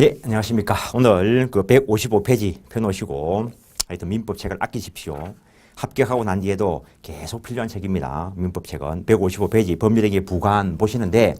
예, 안녕하십니까. 오늘 그 155페이지 펴놓으시고 하여튼 민법책을 아끼십시오. 합격하고 난 뒤에도 계속 필요한 책입니다. 민법책은 155페이지 법률행위 부관 보시는데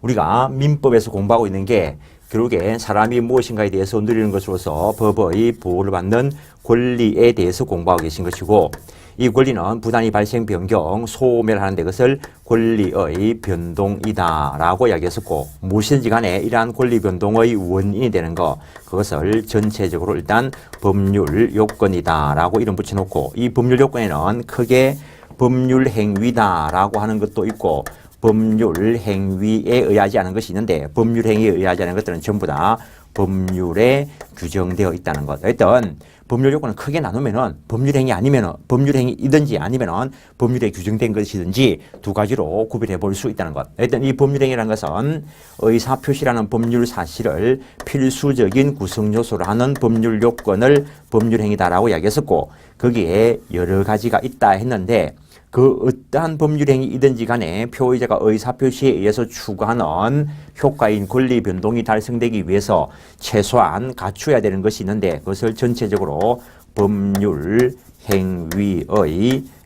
우리가 민법에서 공부하고 있는 게 결국에 사람이 무엇인가에 대해서 누리는 것으로서 법의 보호를 받는 권리에 대해서 공부하고 계신 것이고, 이 권리는 부단히 발생, 변경, 소멸하는 데 것을 권리의 변동이다라고 이야기했었고, 무엇이든지 간에 이러한 권리 변동의 원인이 되는 것, 그것을 전체적으로 일단 법률 요건이다라고 이름 붙여놓고, 이 법률 요건에는 크게 법률 행위다라고 하는 것도 있고, 법률 행위에 의하지 않은 것이 있는데, 법률 행위에 의하지 않은 것들은 전부 다 법률에 규정되어 있다는 것. 일단 법률 요건을 크게 나누면은 법률 행위 아니면은 법률 행위이든지 아니면은 법률에 규정된 것이든지 두 가지로 구별해 볼 수 있다는 것. 일단 이 법률 행위라는 것은 의사 표시라는 법률 사실을 필수적인 구성 요소로 하는 법률 요건을 법률 행위다라고 이야기했었고, 거기에 여러 가지가 있다 했는데, 그 어떠한 법률행위이든지 간에 표의자가 의사표시에 의해서 추구하는 효과인 권리 변동이 달성되기 위해서 최소한 갖춰야 되는 것이 있는데, 그것을 전체적으로 법률행위의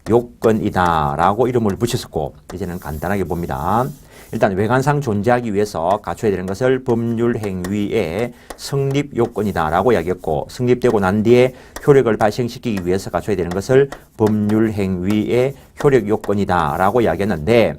요건이다라고 이름을 붙였었고, 이제는 간단하게 봅니다. 일단 외관상 존재하기 위해서 갖춰야 되는 것을 법률행위의 성립 요건이다라고 이야기했고, 성립되고 난 뒤에 효력을 발생시키기 위해서 갖춰야 되는 것을 법률행위의 효력 요건이다라고 이야기했는데,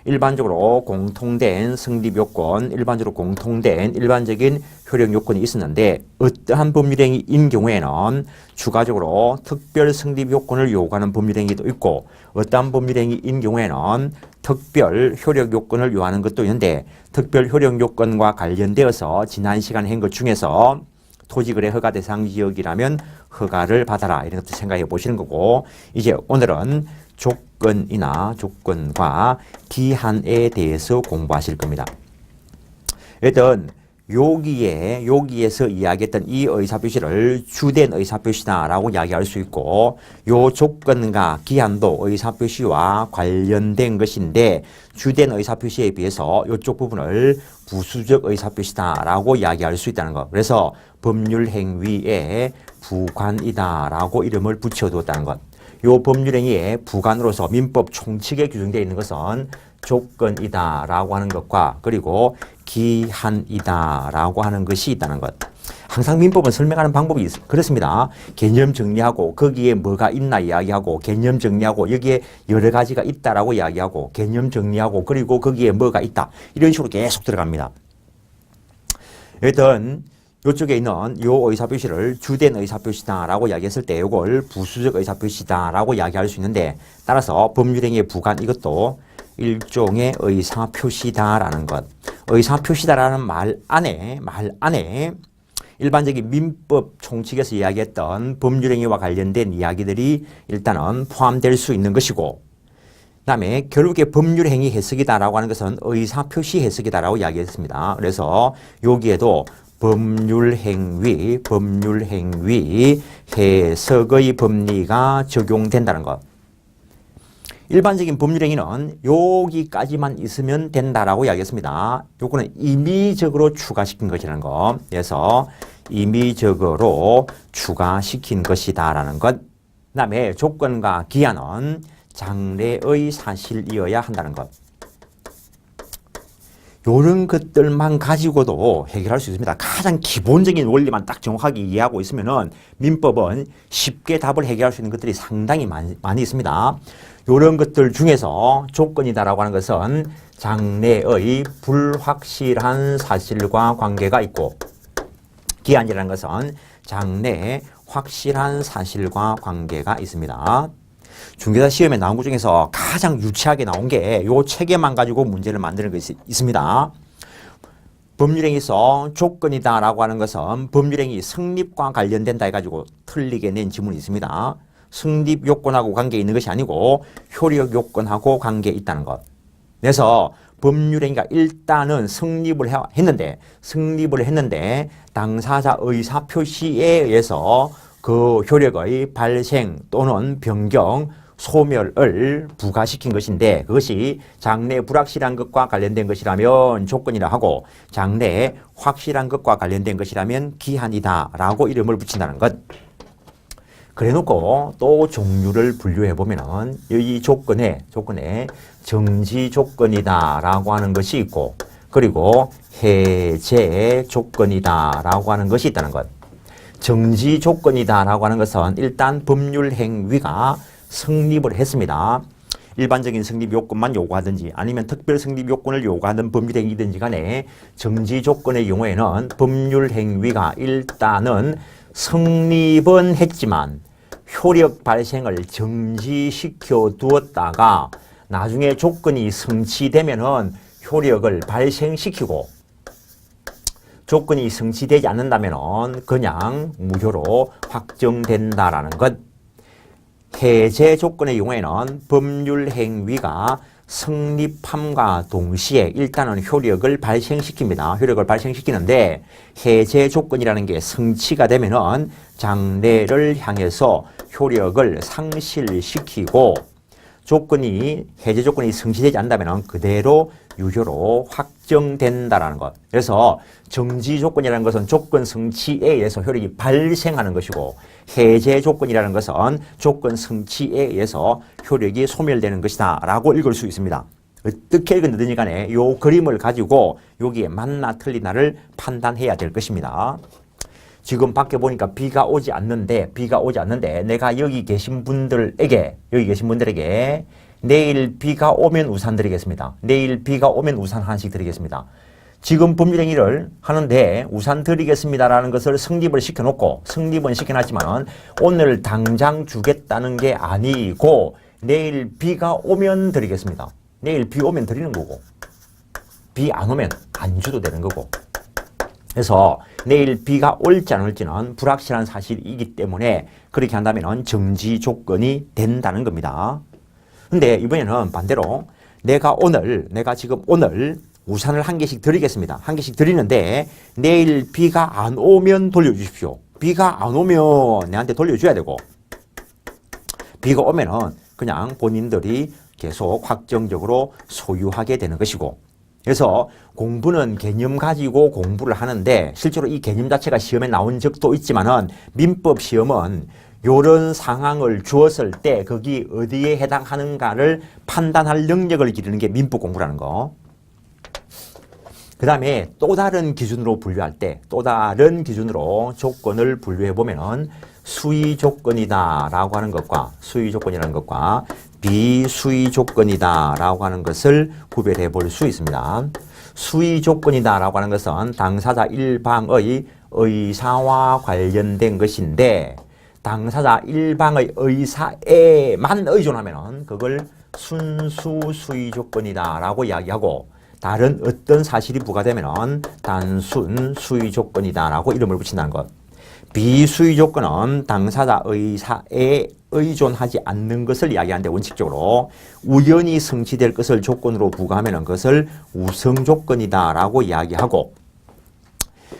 일반적으로 공통된 성립 요건, 일반적으로 공통된 일반적인 효력 요건이 있었는데, 어떠한 법률행위인 경우에는 추가적으로 특별 성립 요건을 요구하는 법률행위도 있고, 어떠한 법률행위인 경우에는 특별 효력 요건을 요하는 것도 있는데, 특별 효력 요건과 관련되어서 지난 시간에 한 것 중에서 토지거래 허가 대상 지역이라면 허가를 받아라, 이런 것도 생각해 보시는 거고, 이제 오늘은 조건과 기한에 대해서 공부하실 겁니다. 일단 여기에서 이야기했던 이 의사표시를 주된 의사표시다라고 이야기할 수 있고, 요 조건과 기한도 의사표시와 관련된 것인데, 주된 의사표시에 비해서 이쪽 부분을 부수적 의사표시다라고 이야기할 수 있다는 것. 그래서 법률행위의 부관이다라고 이름을 붙여두었다는 것. 요 법률행위의 부관으로서 민법 총칙에 규정되어 있는 것은 조건이다라고 하는 것과, 그리고 기한이다라고 하는 것이 있다는 것. 항상 민법은 설명하는 방법이 그렇습니다. 개념 정리하고 거기에 뭐가 있나 이야기하고, 개념 정리하고 여기에 여러 가지가 있다라고 이야기하고, 개념 정리하고 그리고 거기에 뭐가 있다, 이런 식으로 계속 들어갑니다. 일단 이쪽에 있는 요 의사표시를 주된 의사표시다라고 이야기했을 때 이걸 부수적 의사표시다라고 이야기할 수 있는데, 따라서 법률행위의 부관, 이것도 일종의 의사표시다라는 것. 의사표시다라는 말 안에 일반적인 민법 총칙에서 이야기했던 법률행위와 관련된 이야기들이 일단은 포함될 수 있는 것이고, 그 다음에 결국에 법률행위 해석이다라고 하는 것은 의사표시 해석이다라고 이야기했습니다. 그래서 여기에도 법률행위 해석의 법리가 적용된다는 것. 일반적인 법률행위는 여기까지만 있으면 된다라고 이야기했습니다. 요거는 임의적으로 추가시킨 것이라는 것. 그래서 임의적으로 추가시킨 것이다라는 것. 그 다음에 조건과 기한은 장래의 사실이어야 한다는 것. 요런 것들만 가지고도 해결할 수 있습니다. 가장 기본적인 원리만 딱 정확하게 이해하고 있으면은 민법은 쉽게 답을 해결할 수 있는 것들이 상당히 많이 있습니다. 요런 것들 중에서 조건이다라고 하는 것은 장래의 불확실한 사실과 관계가 있고, 기한이라는 것은 장래의 확실한 사실과 관계가 있습니다. 중개사 시험에 나온 것 중에서 가장 유치하게 나온 게 요 체계만 가지고 문제를 만드는 것이 있습니다. 법률행위에서 조건이다라고 하는 것은 법률행위 성립과 관련된다 해가지고 틀리게 낸 지문이 있습니다. 성립 요건하고 관계 있는 것이 아니고 효력 요건하고 관계 있다는 것. 그래서 법률행위가 일단은 성립을 했는데 당사자 의사표시에 의해서 그 효력의 발생 또는 변경, 소멸을 부과시킨 것인데 그것이 장래 불확실한 것과 관련된 것이라면 조건이라 하고 장래 확실한 것과 관련된 것이라면 기한이다 라고 이름을 붙인다는 것. 그래놓고 또 종류를 분류해 보면은 이 조건에 정지 조건이다 라고 하는 것이 있고 그리고 해제 조건이다 라고 하는 것이 있다는 것. 정지 조건이다 라고 하는 것은 일단 법률 행위가 성립을 했습니다. 일반적인 성립 요건만 요구하든지 아니면 특별 성립 요건을 요구하는 법률 행위든지 간에 정지 조건의 경우에는 법률 행위가 일단은 성립은 했지만 효력 발생을 정지시켜 두었다가 나중에 조건이 성취되면은 효력을 발생시키고 조건이 성취되지 않는다면은 그냥 무효로 확정된다라는 것. 해제 조건의 경우에는 법률 행위가 성립함과 동시에 일단은 효력을 발생시킵니다. 효력을 발생시키는데 해제 조건이라는 게 성취가 되면은 장래를 향해서 효력을 상실시키고 해제 조건이 성취되지 않는다면 그대로 유효로 확정된다라는 것. 그래서 정지 조건이라는 것은 조건 성취에 의해서 효력이 발생하는 것이고 해제 조건이라는 것은 조건 성취에 의해서 효력이 소멸되는 것이다 라고 읽을 수 있습니다. 어떻게 읽는든지 간에 이 그림을 가지고 여기에 맞나 틀리나를 판단해야 될 것입니다. 지금 밖에 보니까 비가 오지 않는데 내가 여기 계신 분들에게 내일 비가 오면 우산 드리겠습니다. 내일 비가 오면 우산 하나씩 드리겠습니다. 지금 법률행위를 하는데 우산 드리겠습니다라는 것을 성립은 시켜놨지만 오늘 당장 주겠다는 게 아니고 내일 비가 오면 드리겠습니다. 내일 비 오면 드리는 거고 비 안 오면 안 줘도 되는 거고 그래서 내일 비가 올지 안 올지는 불확실한 사실이기 때문에 그렇게 한다면 정지 조건이 된다는 겁니다. 근데 이번에는 반대로 내가 지금 오늘 우산을 한 개씩 드리겠습니다. 한 개씩 드리는데 내일 비가 안 오면 돌려주십시오. 비가 안 오면 내한테 돌려줘야 되고 비가 오면은 그냥 본인들이 계속 확정적으로 소유하게 되는 것이고 그래서 공부는 개념 가지고 공부를 하는데 실제로 이 개념 자체가 시험에 나온 적도 있지만은 민법 시험은 이런 상황을 주었을 때 거기 어디에 해당하는가를 판단할 능력을 기르는 게 민법 공부라는 거. 그 다음에 또 다른 기준으로 분류할 때 또 다른 기준으로 조건을 분류해 보면은 수의 조건이다 라고 하는 것과 수의 조건이라는 것과 비수의 조건이다 라고 하는 것을 구별해 볼 수 있습니다. 수의 조건이다 라고 하는 것은 당사자 일방의 의사와 관련된 것인데 당사자 일방의 의사에만 의존하면 그걸 순수 수의 조건이다 라고 이야기하고 다른 어떤 사실이 부과되면 단순 수의 조건이다 라고 이름을 붙인다는 것. 비수의 조건은 당사자 의사에 의존하지 않는 것을 이야기하는데 원칙적으로 우연히 성취될 것을 조건으로 부과하면 그것을 우성 조건이다 라고 이야기하고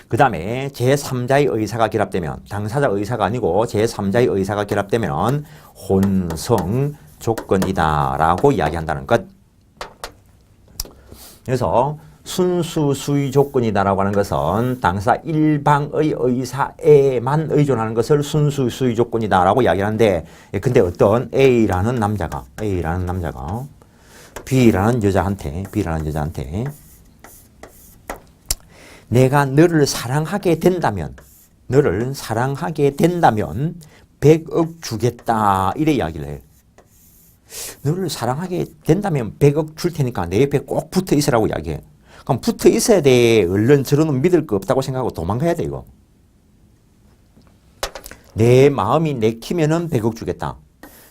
그 다음에 제3자의 의사가 결합되면 당사자 의사가 아니고 제3자의 의사가 결합되면 혼성 조건이다 라고 이야기한다는 것. 그래서 순수 수의 조건이다라고 하는 것은 당사 일방의 의사에만 의존하는 것을 순수 수의 조건이다라고 이야기하는데 근데 어떤 A라는 남자가 B라는 여자한테 내가 너를 사랑하게 된다면 100억 주겠다 이래 이야기를 해요. 너를 사랑하게 된다면 100억 줄 테니까 내 옆에 꼭 붙어 있으라고 이야기해. 그럼 붙어 있어야 돼. 얼른 저러는 믿을 거 없다고 생각하고 도망가야 돼 이거. 내 마음이 내키면은 100억 주겠다.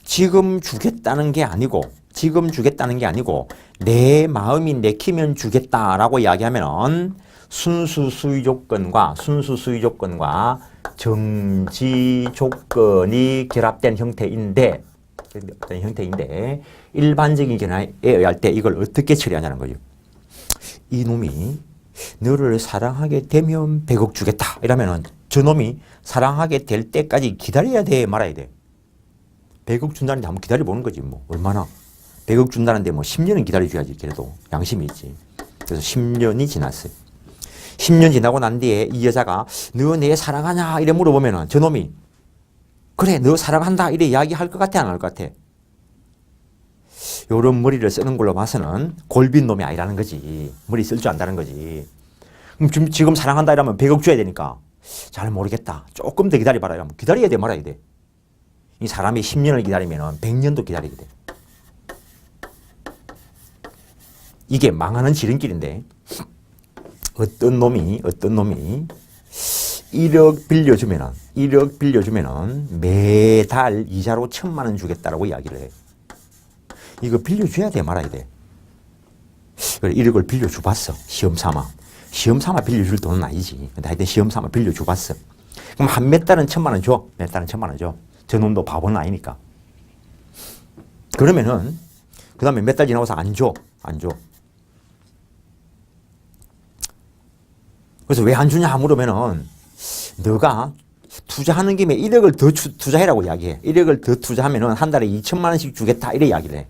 지금 주겠다는 게 아니고 내 마음이 내키면 주겠다라고 이야기하면은 순수 수의 조건과 정지 조건이 결합된 형태인데 일반적인 견해에 의할 때 이걸 어떻게 처리하냐는 거죠. 이놈이 너를 사랑하게 되면 100억 주겠다 이러면은 저놈이 사랑하게 될 때까지 기다려야 돼 말아야 돼. 100억 준다는데 한번 기다려보는 거지 뭐. 얼마나. 100억 준다는데 뭐 10년은 기다려줘야지. 그래도 양심이 있지. 그래서 10년이 지났어요. 10년 지나고 난 뒤에 이 여자가 너 내 사랑하냐 이래 물어보면은 저놈이 그래 너 사랑한다 이래 이야기할 것 같아 안 할 것 같아? 요런 머리를 쓰는 걸로 봐서는 골빈 놈이 아니라는 거지. 머리 쓸 줄 안다는 거지. 그럼 지금 사랑한다 이러면 100억 줘야 되니까 잘 모르겠다. 조금 더 기다려봐라 이러면 기다려야 돼 말아야 돼. 이 사람이 10년을 기다리면 100년도 기다리게 돼. 이게 망하는 지름길인데 어떤 놈이 1억 빌려주면은 매달 이자로 1,000만 원 주겠다라고 이야기를 해. 이거 빌려줘야 돼 말아야 돼. 그래 1억을 빌려줘봤어. 시험 삼아 빌려줄 돈은 아니지. 근데 하여튼 시험 삼아 빌려줘봤어. 그럼 한 몇 달은 1,000만 원 줘. 몇 달은 1,000만 원 줘. 저 놈도 바보는 아니니까. 그러면은 그 다음에 몇 달 지나고서 안 줘. 그래서 왜 안 주냐 물으면은 너가 투자하는 김에 1억을 더 투자해라고 이야기해. 1억을 더 투자하면은 한 달에 2,000만 원씩 주겠다 이래 이야기를 해.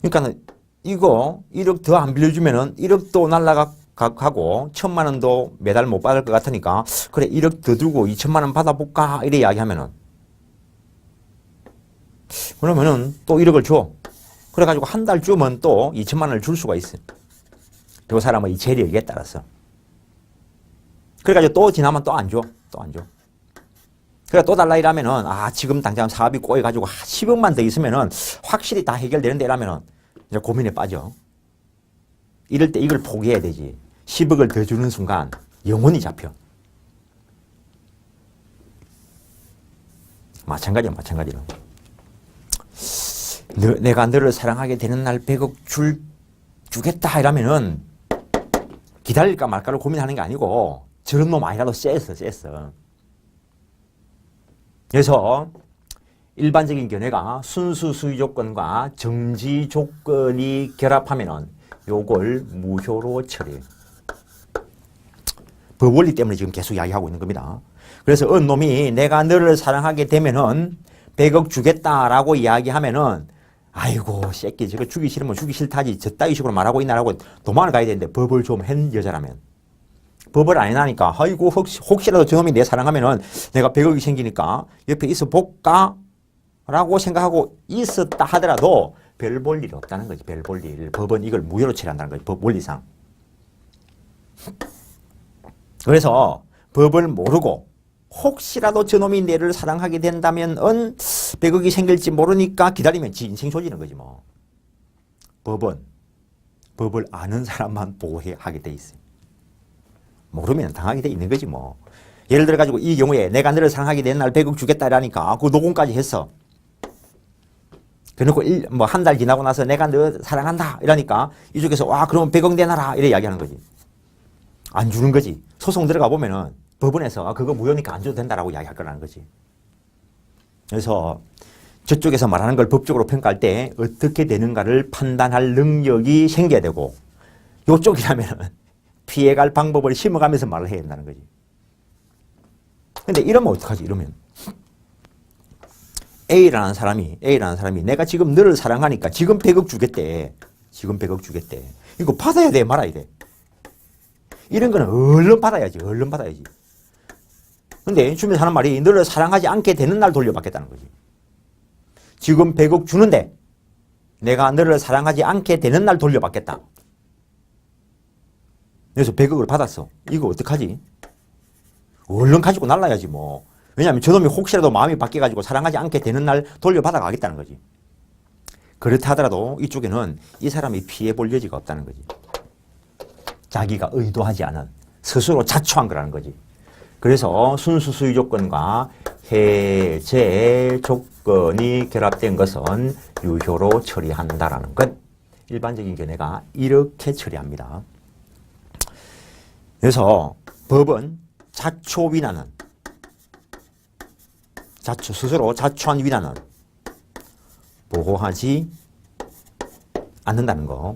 그러니까 이거 1억 더 안 빌려주면은 1억도 날라가고 1,000만 원도 매달 못 받을 것 같으니까 그래 1억 더 들고 2,000만 원 받아볼까 이래 이야기하면은 그러면은 또 1억을 줘. 그래가지고 한 달 주면 또 2,000만 원을 줄 수가 있어. 요 사람의 이 재력에 따라서. 그래가지고 또 지나면 또 안 줘. 그래 또 달라 이러면은 지금 당장 사업이 꼬여가지고 10억만 더 있으면은 확실히 다 해결되는데 이러면은 이제 고민에 빠져. 이럴 때 이걸 포기해야 되지. 10억을 더 주는 순간 영혼이 잡혀. 마찬가지야. 내가 너를 사랑하게 되는 날 100억 주겠다 이러면은 기다릴까 말까를 고민하는 게 아니고 저런 놈 아니라도 쎄서. 그래서 일반적인 견해가 순수 수의 조건과 정지 조건이 결합하면은 요걸 무효로 처리해. 법 원리 때문에 지금 계속 이야기하고 있는 겁니다. 그래서 어느 놈이 내가 너를 사랑하게 되면은 100억 주겠다라고 이야기하면은 아이고 새끼 저거 주기 싫으면 주기 싫다지 저 따위 식으로 말하고 있나라고 도망을 가야 되는데 법을 좀 한 여자라면 법을 안 해나니까 아이고 혹시라도 저놈이 내 사랑하면은 내가 100억이 생기니까 옆에 있어 볼까? 라고 생각하고 있었다 하더라도 별 볼 일 없다는 거지. 별 볼 일. 법은 이걸 무효로 처리한다는 거지. 법 원리상. 그래서 법을 모르고 혹시라도 저놈이 내를 사랑하게 된다면 100억이 생길지 모르니까 기다리면 지 인생 조지는 거지 뭐. 법은 법을 아는 사람만 보호하게 돼 있어요. 모르면 당하게 돼 있는 거지 뭐. 예를 들어 가지고 이 경우에 내가 너를 사랑하게 된 날 100억 주겠다라니까 그 녹음까지 했어. 그래놓고 뭐 한 달 지나고 나서 내가 너 사랑한다 이러니까 이쪽에서 와 그러면 100억 내놔라 이래 이야기하는 거지. 안 주는 거지. 소송 들어가 보면은 법원에서 그거 무효니까 안 줘도 된다라고 이야기할 거라는 거지. 그래서 저쪽에서 말하는 걸 법적으로 평가할 때 어떻게 되는가를 판단할 능력이 생겨야 되고 이쪽이라면 피해갈 방법을 심어가면서 말을 해야 된다는 거지. 근데 이러면 어떡하지? 이러면 A라는 사람이 내가 지금 너를 사랑하니까 지금 100억 주겠대. 이거 받아야 돼 말아야 돼. 이런 거는 얼른 받아야지. 근데 주면서 하는 말이 너를 사랑하지 않게 되는 날 돌려받겠다는 거지. 지금 100억 주는데 내가 너를 사랑하지 않게 되는 날 돌려받겠다. 그래서 100억을 받았어. 이거 어떡하지? 얼른 가지고 날라야지 뭐. 왜냐하면 저놈이 혹시라도 마음이 바뀌어가지고 사랑하지 않게 되는 날 돌려받아 가겠다는 거지. 그렇다 하더라도 이쪽에는 이 사람이 피해볼 여지가 없다는 거지. 자기가 의도하지 않은 스스로 자초한 거라는 거지. 그래서 순수 수의 조건과 해제 조건이 결합된 것은 유효로 처리한다라는 것. 일반적인 견해가 이렇게 처리합니다. 그래서 법은 자초 위난은 스스로 자초한 위난은 보호하지 않는다는 거.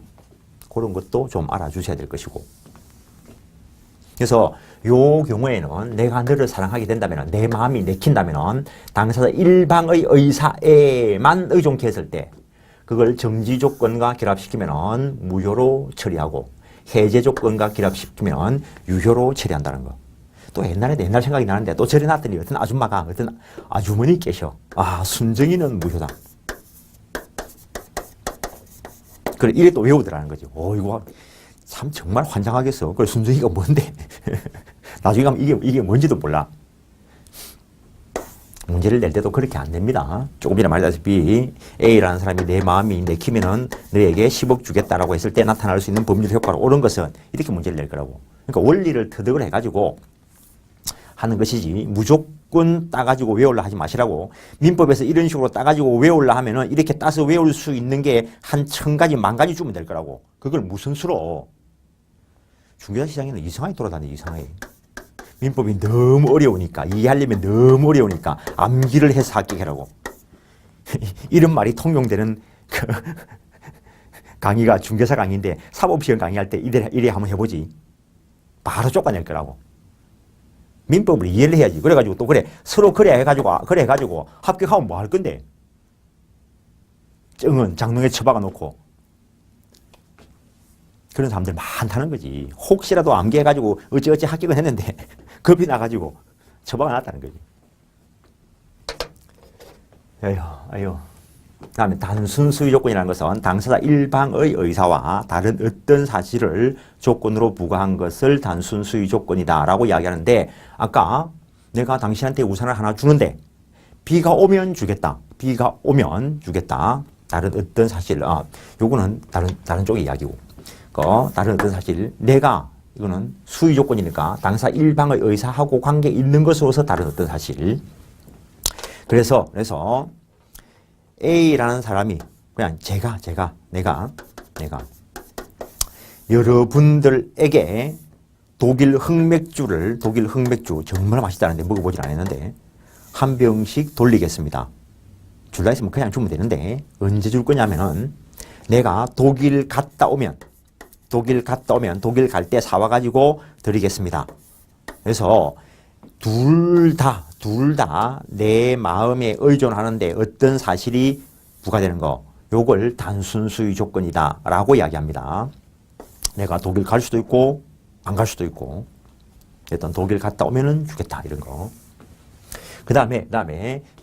그런 것도 좀 알아주셔야 될 것이고. 그래서 요 경우에는 내가 너를 사랑하게 된다면, 내 마음이 내킨다면 당사자 일방의 의사에만 의존케 했을 때 그걸 정지 조건과 결합시키면 무효로 처리하고 해제 조건과 결합시키면 유효로 처리한다는 거. 또 옛날 생각이 나는데 또 저래놨더니 어떤 아줌마가 어떤 아주머니 계셔. 아, 순정이는 무효다. 그래, 이래 또 외우더라는 거지. 이거 참 정말 환장하겠어. 그래, 순정이가 뭔데? 나중에 가면 이게 뭔지도 몰라. 문제를 낼 때도 그렇게 안 냅니다. 조금 전에 말했다시피 A라는 사람이 내 마음이 내키면은 너에게 10억 주겠다라고 했을 때 나타날 수 있는 법률 효과로 옳은 것은 이렇게 문제를 낼 거라고. 그러니까 원리를 터득을 해가지고 하는 것이지 무조건 따가지고 외우려 하지 마시라고. 민법에서 이런 식으로 따가지고 외우려 하면은 이렇게 따서 외울 수 있는 게 한 1000가지, 10,000가지 주면 될 거라고. 그걸 무슨 수로. 중개사 시장에는 이상하게 돌아다니, 이상하게. 민법이 너무 어려우니까, 이해하려면 너무 어려우니까 암기를 해서 합격하라고. 이런 말이 통용되는 그 강의가 중개사 강의인데 사법시험 강의할 때 이래 한번 해보지. 바로 쫓아낼 거라고. 민법을 이해를 해야지. 그래가지고 또 그래 서로 그래 해가지고 합격하면 뭐 할 건데. 증은 장롱에 처박아 놓고. 그런 사람들 많다는 거지. 혹시라도 암기해가지고 어찌어찌 합격은 했는데 겁이 나가지고 처박아 놨다는 거지. 아유. 다음에 단순 수의 조건이라는 것은 당사자 일방의 의사와 다른 어떤 사실을 조건으로 부과한 것을 단순 수의 조건이다 라고 이야기하는데, 아까 내가 당신한테 우산을 하나 주는데 비가 오면 주겠다. 비가 오면 주겠다. 다른 어떤 사실, 요거는 다른 쪽의 이야기고, 다른 어떤 사실, 내가, 이거는 수의 조건이니까 당사 일방의 의사하고 관계 있는 것으로서 다른 어떤 사실. 그래서 A라는 사람이 그냥 내가 여러분들에게 독일 흑맥주 정말 맛있다는데 먹어보질 않았는데 한 병씩 돌리겠습니다. 줄라 있으면 그냥 주면 되는데 언제 줄 거냐면은 내가 독일 갔다 오면 독일 갈 때 사와가지고 드리겠습니다. 그래서 둘 다 내 마음에 의존하는데 어떤 사실이 부과되는 거, 요걸 단순 수의 조건이다 라고 이야기합니다. 내가 독일 갈 수도 있고 안 갈 수도 있고, 일단 독일 갔다 오면은 주겠다 이런 거. 그 다음에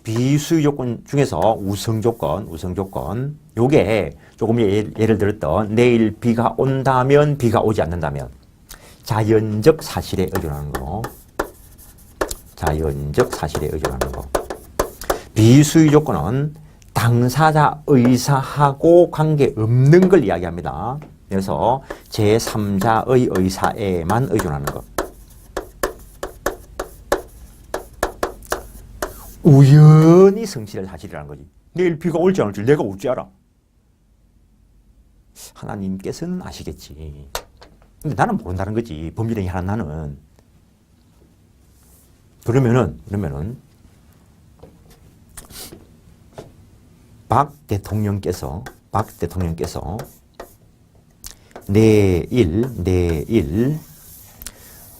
비수의 조건 중에서 우성 조건, 요게 조금 예를 들었던 내일 비가 온다면, 비가 오지 않는다면, 자연적 사실에 의존하는 거. 비수의 조건은 당사자 의사하고 관계없는 걸 이야기합니다. 그래서 제3자의 의사에만 의존하는 것. 우연히 성취될 사실이라는 거지. 내일 비가 올지 안 올지 내가 어찌 알아? 하나님께서는 아시겠지. 근데 나는 모른다는 거지. 법률행위 하는 나는. 그러면은 박 대통령께서 내일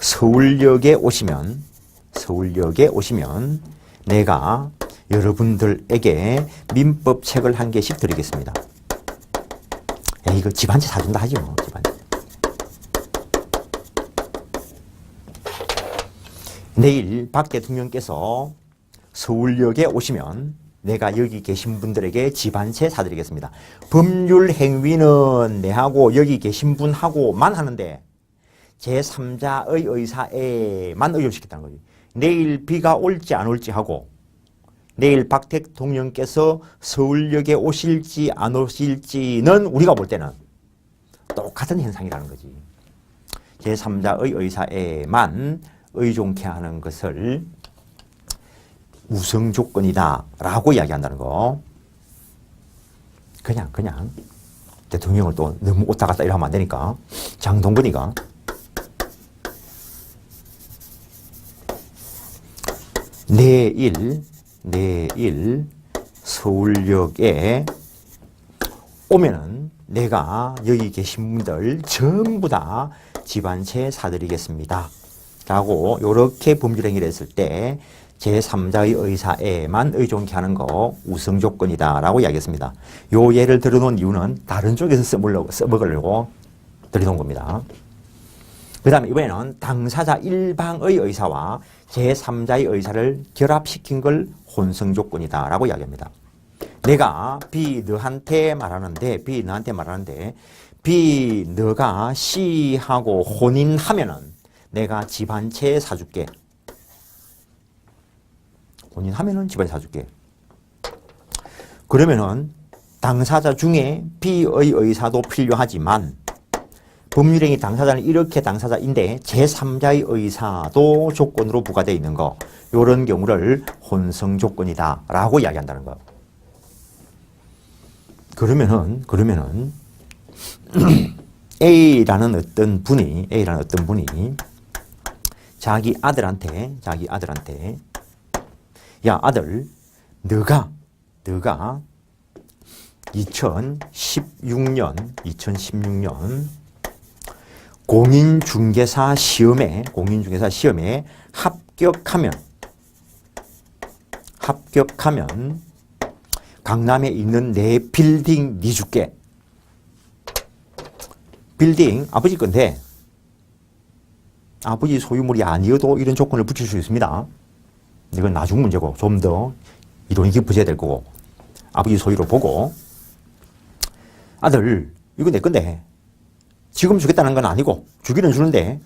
서울역에 오시면 내가 여러분들에게 민법책을 한 개씩 드리겠습니다. 이거 집 한 채 사준다 하죠. 집 한 채. 내일 박 대통령께서 서울역에 오시면 내가 여기 계신 분들에게 집 한 채 사드리겠습니다. 법률 행위는 내하고 여기 계신 분하고만 하는데 제3자의 의사에만 의존시켰다는 거지. 내일 비가 올지 안 올지 하고, 내일 박 대통령께서 서울역에 오실지 안 오실지는 우리가 볼 때는 똑같은 현상이라는 거지. 제3자의 의사에만 의존케 하는 것을 우성 조건이다 라고 이야기한다는 거. 그냥 대통령을 또 너무 왔다 갔다 이러면 안 되니까. 장동건이가 내일 서울역에 오면은 내가 여기 계신 분들 전부 다 집 한 채 사드리겠습니다. 라고 요렇게 법률행위를 했을 때 제3자의 의사에만 의존케 하는 거 우성 조건이다 라고 이야기했습니다. 요 예를 들어놓은 이유는 다른 쪽에서 써먹으려고 들여놓은 겁니다. 그 다음에 이번에는 당사자 일방의 의사와 제3자의 의사를 결합시킨 걸 혼성 조건이다 라고 이야기합니다. 내가 B 너한테 말하는데 B 너가 C하고 혼인하면은 내가 집 한 채 사줄게. 혼인하면은 집 한 채 사줄게. 그러면은 당사자 중에 B의 의사도 필요하지만 법률행위 당사자는 이렇게 당사자인데 제3자의 의사도 조건으로 부과되어 있는 거. 이런 경우를 혼성 조건이다 라고 이야기한다는 거. 그러면은 A라는 어떤 분이 자기 아들한테 야 아들 너가 2016년 공인중개사 시험에 합격하면 강남에 있는 내 빌딩 네 줄게. 빌딩 아버지 건데 아버지 소유물이 아니어도 이런 조건을 붙일 수 있습니다. 이건 나중 문제고 좀 더 이론이 깊어져야 될 거고 아버지 소유로 보고 아들 이거 내 건데 지금 주겠다는 건 아니고 주기는 주는데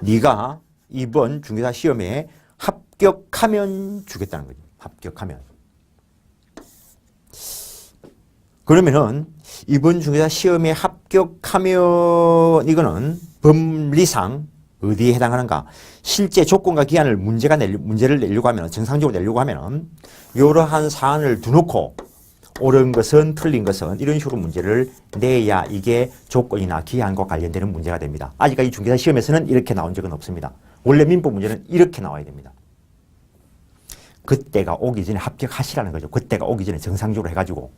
네가 이번 중개사 시험에 합격하면 주겠다는 거지. 합격하면. 그러면은 이번 중개사 시험에 합격하면 이거는 법리상 어디에 해당하는가? 실제 조건과 기한을 문제를 내려고 하면 정상적으로 내려고 하면 이러한 사안을 두놓고 옳은 것은 틀린 것은 이런 식으로 문제를 내야 이게 조건이나 기한과 관련되는 문제가 됩니다. 아직까지 중개사 시험에서는 이렇게 나온 적은 없습니다. 원래 민법 문제는 이렇게 나와야 됩니다. 그때가 오기 전에 합격하시라는 거죠. 그때가 오기 전에 정상적으로 해가지고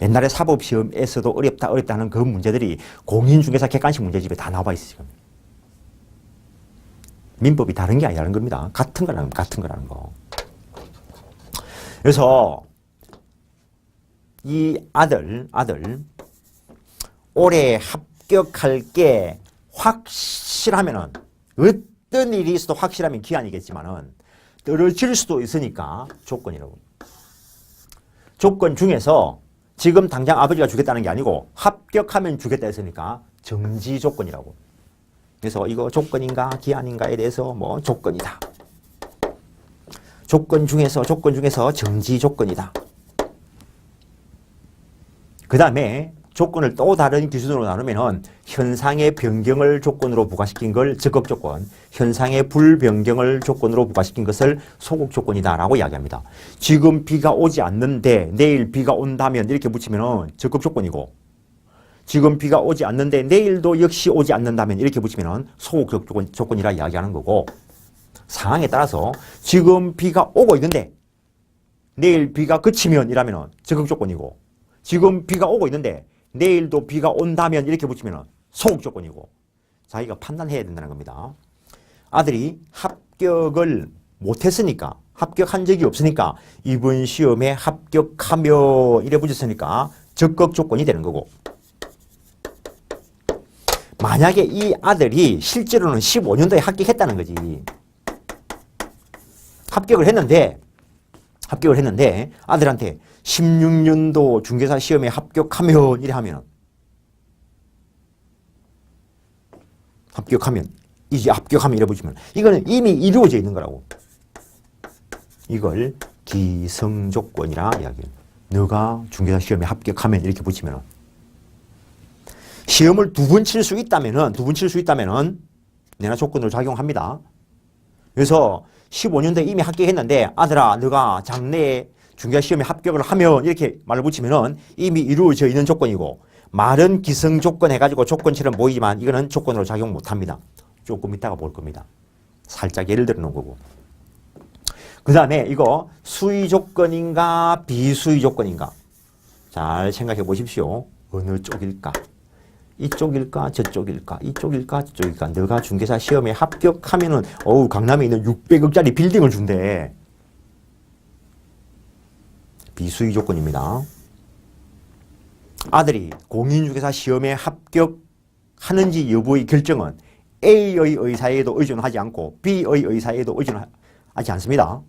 옛날에 사법시험에서도 어렵다 하는 그 문제들이 공인중개사 객관식 문제집에 다 나와 있어요. 지금. 민법이 다른 게 아니라는 겁니다. 같은 거라는 거. 그래서 이 아들 올해 합격할 게 확실하면은 어떤 일이 있어도 확실하면 기한이겠지만은 떨어질 수도 있으니까 조건이라고. 조건 중에서 지금 당장 아버지가 주겠다는 게 아니고 합격하면 주겠다 했으니까 정지 조건이라고. 그래서 이거 조건인가 기한인가에 대해서 뭐 조건이다. 조건 중에서 정지 조건이다. 그 다음에 조건을 또 다른 기준으로 나누면은 현상의 변경을 조건으로 부과시킨 걸 적극 조건, 현상의 불변경을 조건으로 부과시킨 것을 소극 조건이다라고 이야기합니다. 지금 비가 오지 않는데 내일 비가 온다면 이렇게 붙이면은 적극 조건이고, 지금 비가 오지 않는데 내일도 역시 오지 않는다면 이렇게 붙이면은 소극 조건이라 이야기하는 거고, 상황에 따라서 지금 비가 오고 있는데 내일 비가 그치면 이라면은 적극 조건이고, 지금 비가 오고 있는데 내일도 비가 온다면 이렇게 붙이면 소극 조건이고 자기가 판단해야 된다는 겁니다. 아들이 합격을 못했으니까 합격한 적이 없으니까 이번 시험에 합격하며 이래 붙였으니까 적극 조건이 되는 거고, 만약에 이 아들이 실제로는 15년도에 합격했다는 거지. 합격을 했는데 아들한테 16년도 중개사 시험에 합격하면 이래 하면 이래 보시면 이거는 이미 이루어져 있는 거라고. 이걸 기성조건이라 이야기해요. 너가 중개사 시험에 합격하면 이렇게 붙이면 시험을 두 번 칠 수 있다면은 내나 조건으로 작용합니다. 그래서 15년도에 이미 합격했는데 아들아 너가 장래에 중개사 시험에 합격을 하면 이렇게 말을 붙이면은 이미 이루어져 있는 조건이고, 말은 기성 조건 해가지고 조건처럼 보이지만 이거는 조건으로 작용 못합니다. 조금 이따가 볼 겁니다. 살짝 예를 들어 놓은 거고. 그 다음에 이거 수의 조건인가 비수의 조건인가 잘 생각해 보십시오. 어느 쪽일까? 이쪽일까 저쪽일까 이쪽일까 저쪽일까. 너가 중개사 시험에 합격하면은 어우 강남에 있는 600억짜리 빌딩을 준대. 비수의 조건입니다. 아들이 공인중개사 시험에 합격하는지 여부의 결정은 A의 의사에도 의존하지 않고 B의 의사에도 의존하지 않습니다.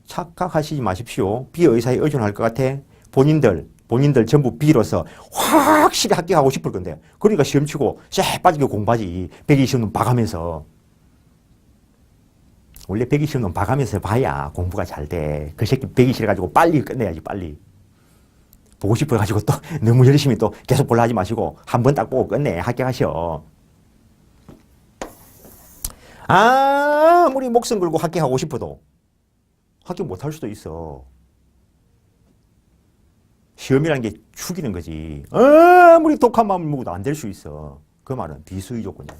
착각하시지 마십시오. B의 의사에 의존할 것 같아. 본인들 전부 B로서 확실히 합격하고 싶을 건데 그러니까 시험 치고 쎄 빠지게 공부하지. 120는 봐가면서. 원래 120는 봐가면서 봐야 공부가 잘 돼. 그 새끼 120을 가지고 빨리 끝내야지 빨리. 보고 싶어가지고 또 너무 열심히 또 계속 보려 하지 마시고 한 번 딱 보고 끝내. 합격하셔. 아무리 목숨 걸고 합격하고 싶어도 합격 못할 수도 있어. 시험이라는 게 죽이는 거지. 아무리 독한 마음을 먹어도 안 될 수 있어. 그 말은 비수의 조건이야.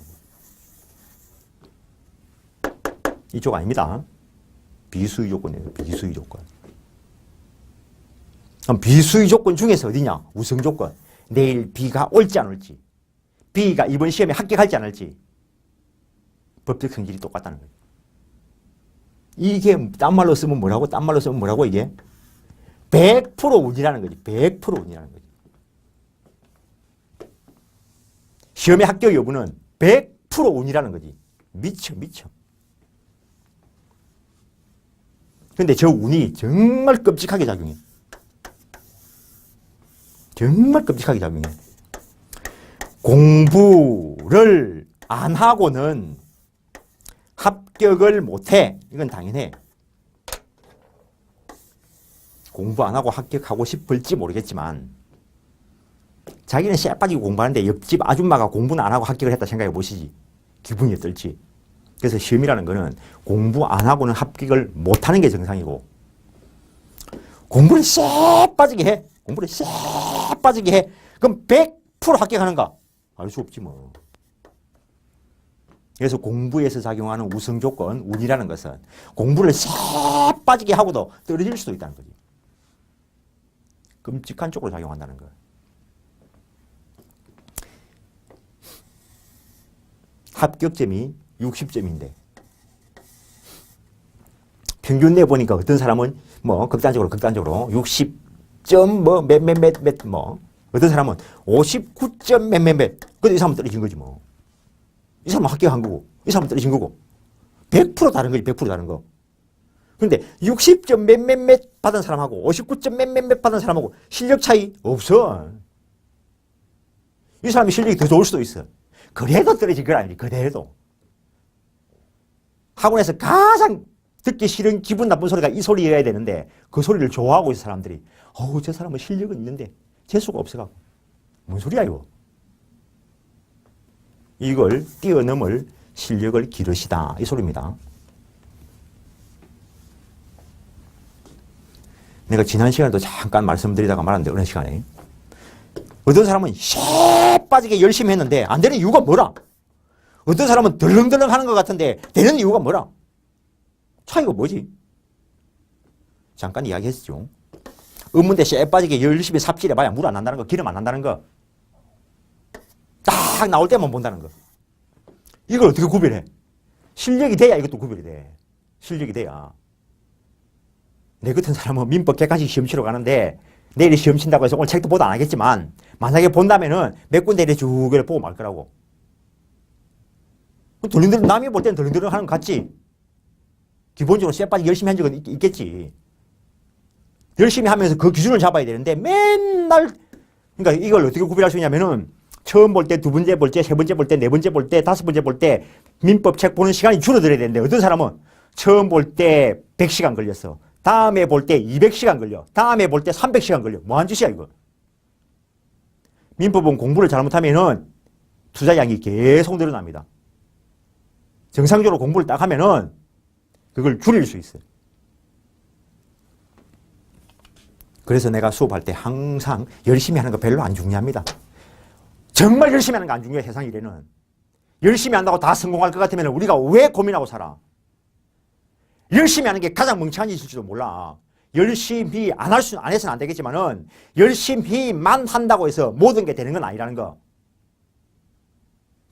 이쪽 아닙니다. 비수의 조건이에요. 비수의 조건. 그럼 비수의 조건 중에서 어디냐? 우선 조건. 내일 B가 올지 안 올지. B가 이번 시험에 합격할지 안 할지. 법적 성질이 똑같다는 거예요. 이게 딴 말로 쓰면 뭐라고? 딴 말로 쓰면 뭐라고 이게? 100% 운이라는 거지. 100% 운이라는 거지. 시험의 합격 여부는 100% 운이라는 거지. 미쳐. 근데 저 운이 정말 끔찍하게 작용해. 정말 끔찍하게 작용해. 공부를 안 하고는 합격을 못해. 이건 당연해. 공부 안 하고 합격하고 싶을지 모르겠지만 자기는 쎄 빠지고 공부하는데 옆집 아줌마가 공부는 안 하고 합격을 했다 생각해 보시지. 기분이 어떨지. 그래서 시험이라는 거는 공부 안 하고는 합격을 못하는 게 정상이고 공부를 쎄 빠지게 해. 공부를 쎄 빠지게 해. 그럼 100% 합격하는가? 알 수 없지 뭐. 그래서 공부에서 작용하는 우선 조건, 운이라는 것은 공부를 쎄 빠지게 하고도 떨어질 수도 있다는 거지. 끔찍한 쪽으로 작용한다는 거예요. 합격점이 60점인데 평균 내보니까 어떤 사람은 뭐 극단적으로 60점 뭐 몇몇몇몇 뭐 어떤 사람은 59점 몇몇몇. 근데 이 사람은 떨어진 거지 뭐. 이 사람은 합격한 거고 이 사람은 떨어진 거고 100% 다른 거지. 100% 다른 거. 근데 60점 몇몇몇 받은 사람하고 59점 몇몇몇 받은 사람하고 실력 차이 없어. 이 사람이 실력이 더 좋을 수도 있어. 그래도 떨어진 건 아니지. 그래도. 학원에서 가장 듣기 싫은 기분 나쁜 소리가 이 소리여야 되는데 그 소리를 좋아하고 있는 사람들이 저 사람은 실력은 있는데 재수가 없어갖고. 뭔 소리야 이거. 이걸 뛰어넘을 실력을 기르시다. 이 소리입니다. 내가 지난 시간에도 잠깐 말씀드리다가 말았는데 어느 시간에 어떤 사람은 쎄 빠지게 열심히 했는데 안 되는 이유가 뭐라? 어떤 사람은 덜렁덜렁 하는 것 같은데 되는 이유가 뭐라? 차이가 뭐지? 잠깐 이야기했죠. 의문대 쎄 빠지게 열심히 삽질해봐야 물 안 난다는 거, 기름 안 난다는 거. 딱 나올 때만 본다는 거. 이걸 어떻게 구별해? 실력이 돼야 이것도 구별이 돼. 실력이 돼야. 내 같은 사람은 민법 객관식 시험 치러 가는데 내일 시험 친다고 해서 오늘 책도 보도 안 하겠지만 만약에 본다면은 몇 군데 이렇게 쭉 보고 말 거라고. 덜렁덜렁 남이 볼 때는 덜렁덜렁 하는 것 같지? 기본적으로 쎄 빠지게 열심히 한 적은 있겠지. 열심히 하면서 그 기준을 잡아야 되는데 맨날 그러니까 이걸 어떻게 구별할 수 있냐면은 처음 볼 때, 두 번째 볼 때, 세 번째 볼 때, 네 번째 볼 때, 다섯 번째 볼 때 민법 책 보는 시간이 줄어들어야 되는데 어떤 사람은 처음 볼 때 100시간 걸렸어. 다음에 볼 때 200시간 걸려. 다음에 볼 때 300시간 걸려. 뭐한 짓이야 이거. 민법은 공부를 잘못하면은 투자량이 계속 늘어납니다. 정상적으로 공부를 딱 하면은 그걸 줄일 수 있어요. 그래서 내가 수업할 때 항상 열심히 하는 거 별로 안 중요합니다. 정말 열심히 하는 거 안 중요해, 세상 일에는. 열심히 한다고 다 성공할 것 같으면 우리가 왜 고민하고 살아? 열심히 하는 게 가장 멍청한 짓일지도 몰라. 열심히 안 해서는 안 되겠지만은 열심히만 한다고 해서 모든 게 되는 건 아니라는 거.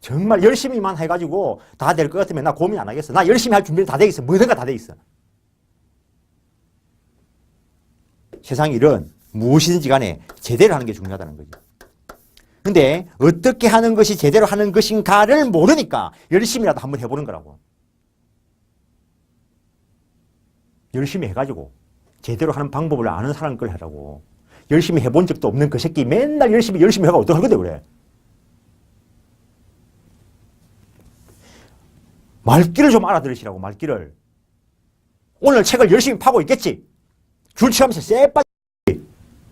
정말 열심히만 해가지고 다 될 것 같으면 나 고민 안 하겠어. 나 열심히 할 준비는 다 돼 있어. 뭐든가 다 돼 있어. 세상 일은 무엇이든지 간에 제대로 하는 게 중요하다는 거지. 근데 어떻게 하는 것이 제대로 하는 것인가를 모르니까 열심히라도 한번 해보는 거라고. 열심히 해가지고 제대로 하는 방법을 아는 사람 걸 하라고. 열심히 해본 적도 없는 그 새끼 맨날 열심히 해가 어떡할 건데 그래. 말귀를 좀 알아들으시라고. 말귀를. 오늘 책을 열심히 파고 있겠지. 줄 치하면서 쎄 빠지지.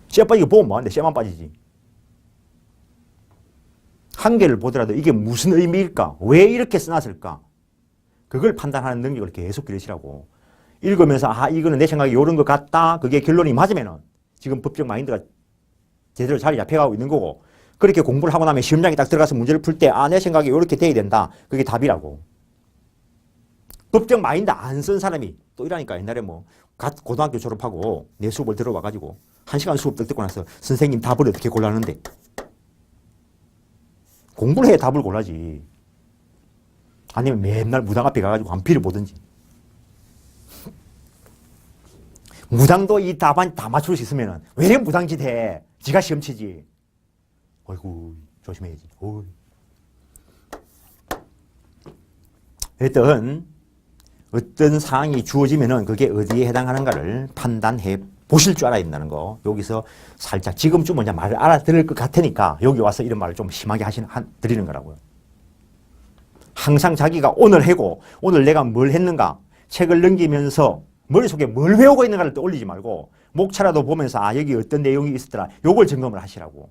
쎄 빠지고 보면 뭐하는데 쎄만 빠지지. 한 개를 보더라도 이게 무슨 의미일까? 왜 이렇게 써놨을까? 그걸 판단하는 능력을 계속 기르시라고. 읽으면서 아 이거는 내 생각에 이런 것 같다. 그게 결론이 맞으면은 지금 법적 마인드가 제대로 자리 잡혀가고 있는 거고, 그렇게 공부를 하고 나면 시험장에 딱 들어가서 문제를 풀 때 아 내 생각에 이렇게 돼야 된다. 그게 답이라고. 법적 마인드 안 쓴 사람이 또 이러니까 옛날에 뭐 고등학교 졸업하고 내 수업을 들어와가지고 1시간 수업 딱 듣고 나서 선생님 답을 어떻게 골라는데, 공부를 해야 답을 골라지. 아니면 맨날 무당 앞에 가가지고 한피를 보든지. 무당도 이 답안 다 맞출 수 있으면 왜 이래 무당짓 해. 지가 시험 치지. 어이구 조심해야지. 어이. 어떤 상황이 주어지면은 그게 어디에 해당하는가를 판단해 보실 줄 알아야 된다는 거. 여기서 살짝 지금쯤 먼저 말을 알아들을 것 같으니까 여기 와서 이런 말을 좀 심하게 드리는 거라고요. 항상 자기가 오늘 해고 오늘 내가 뭘 했는가 책을 넘기면서 머릿속에 뭘 외우고 있는가를 떠올리지 말고 목차라도 보면서 아 여기 어떤 내용이 있었더라. 요걸 점검을 하시라고.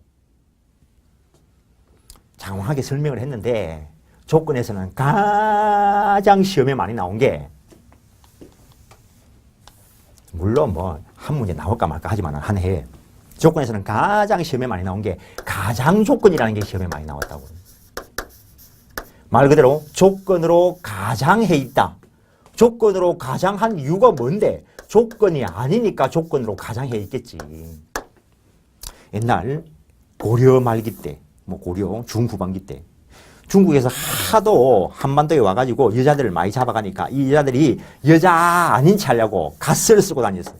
장황하게 설명을 했는데 조건에서는 가장 시험에 많이 나온 게, 물론 뭐 한 문제 나올까 말까 하지만 한 해에 조건에서는 가장 시험에 많이 나온 게 가장 조건이라는 게 시험에 많이 나왔다고. 말 그대로 조건으로 가장 해 있다. 조건으로 가장 한 이유가 뭔데? 조건이 아니니까 조건으로 가장 해 있겠지. 옛날 고려 말기 때, 뭐 고려 중후반기 때 중국에서 하도 한반도에 와가지고 여자들을 많이 잡아가니까 이 여자들이 여자 아닌 체 하려고 갓을 쓰고 다녔어요.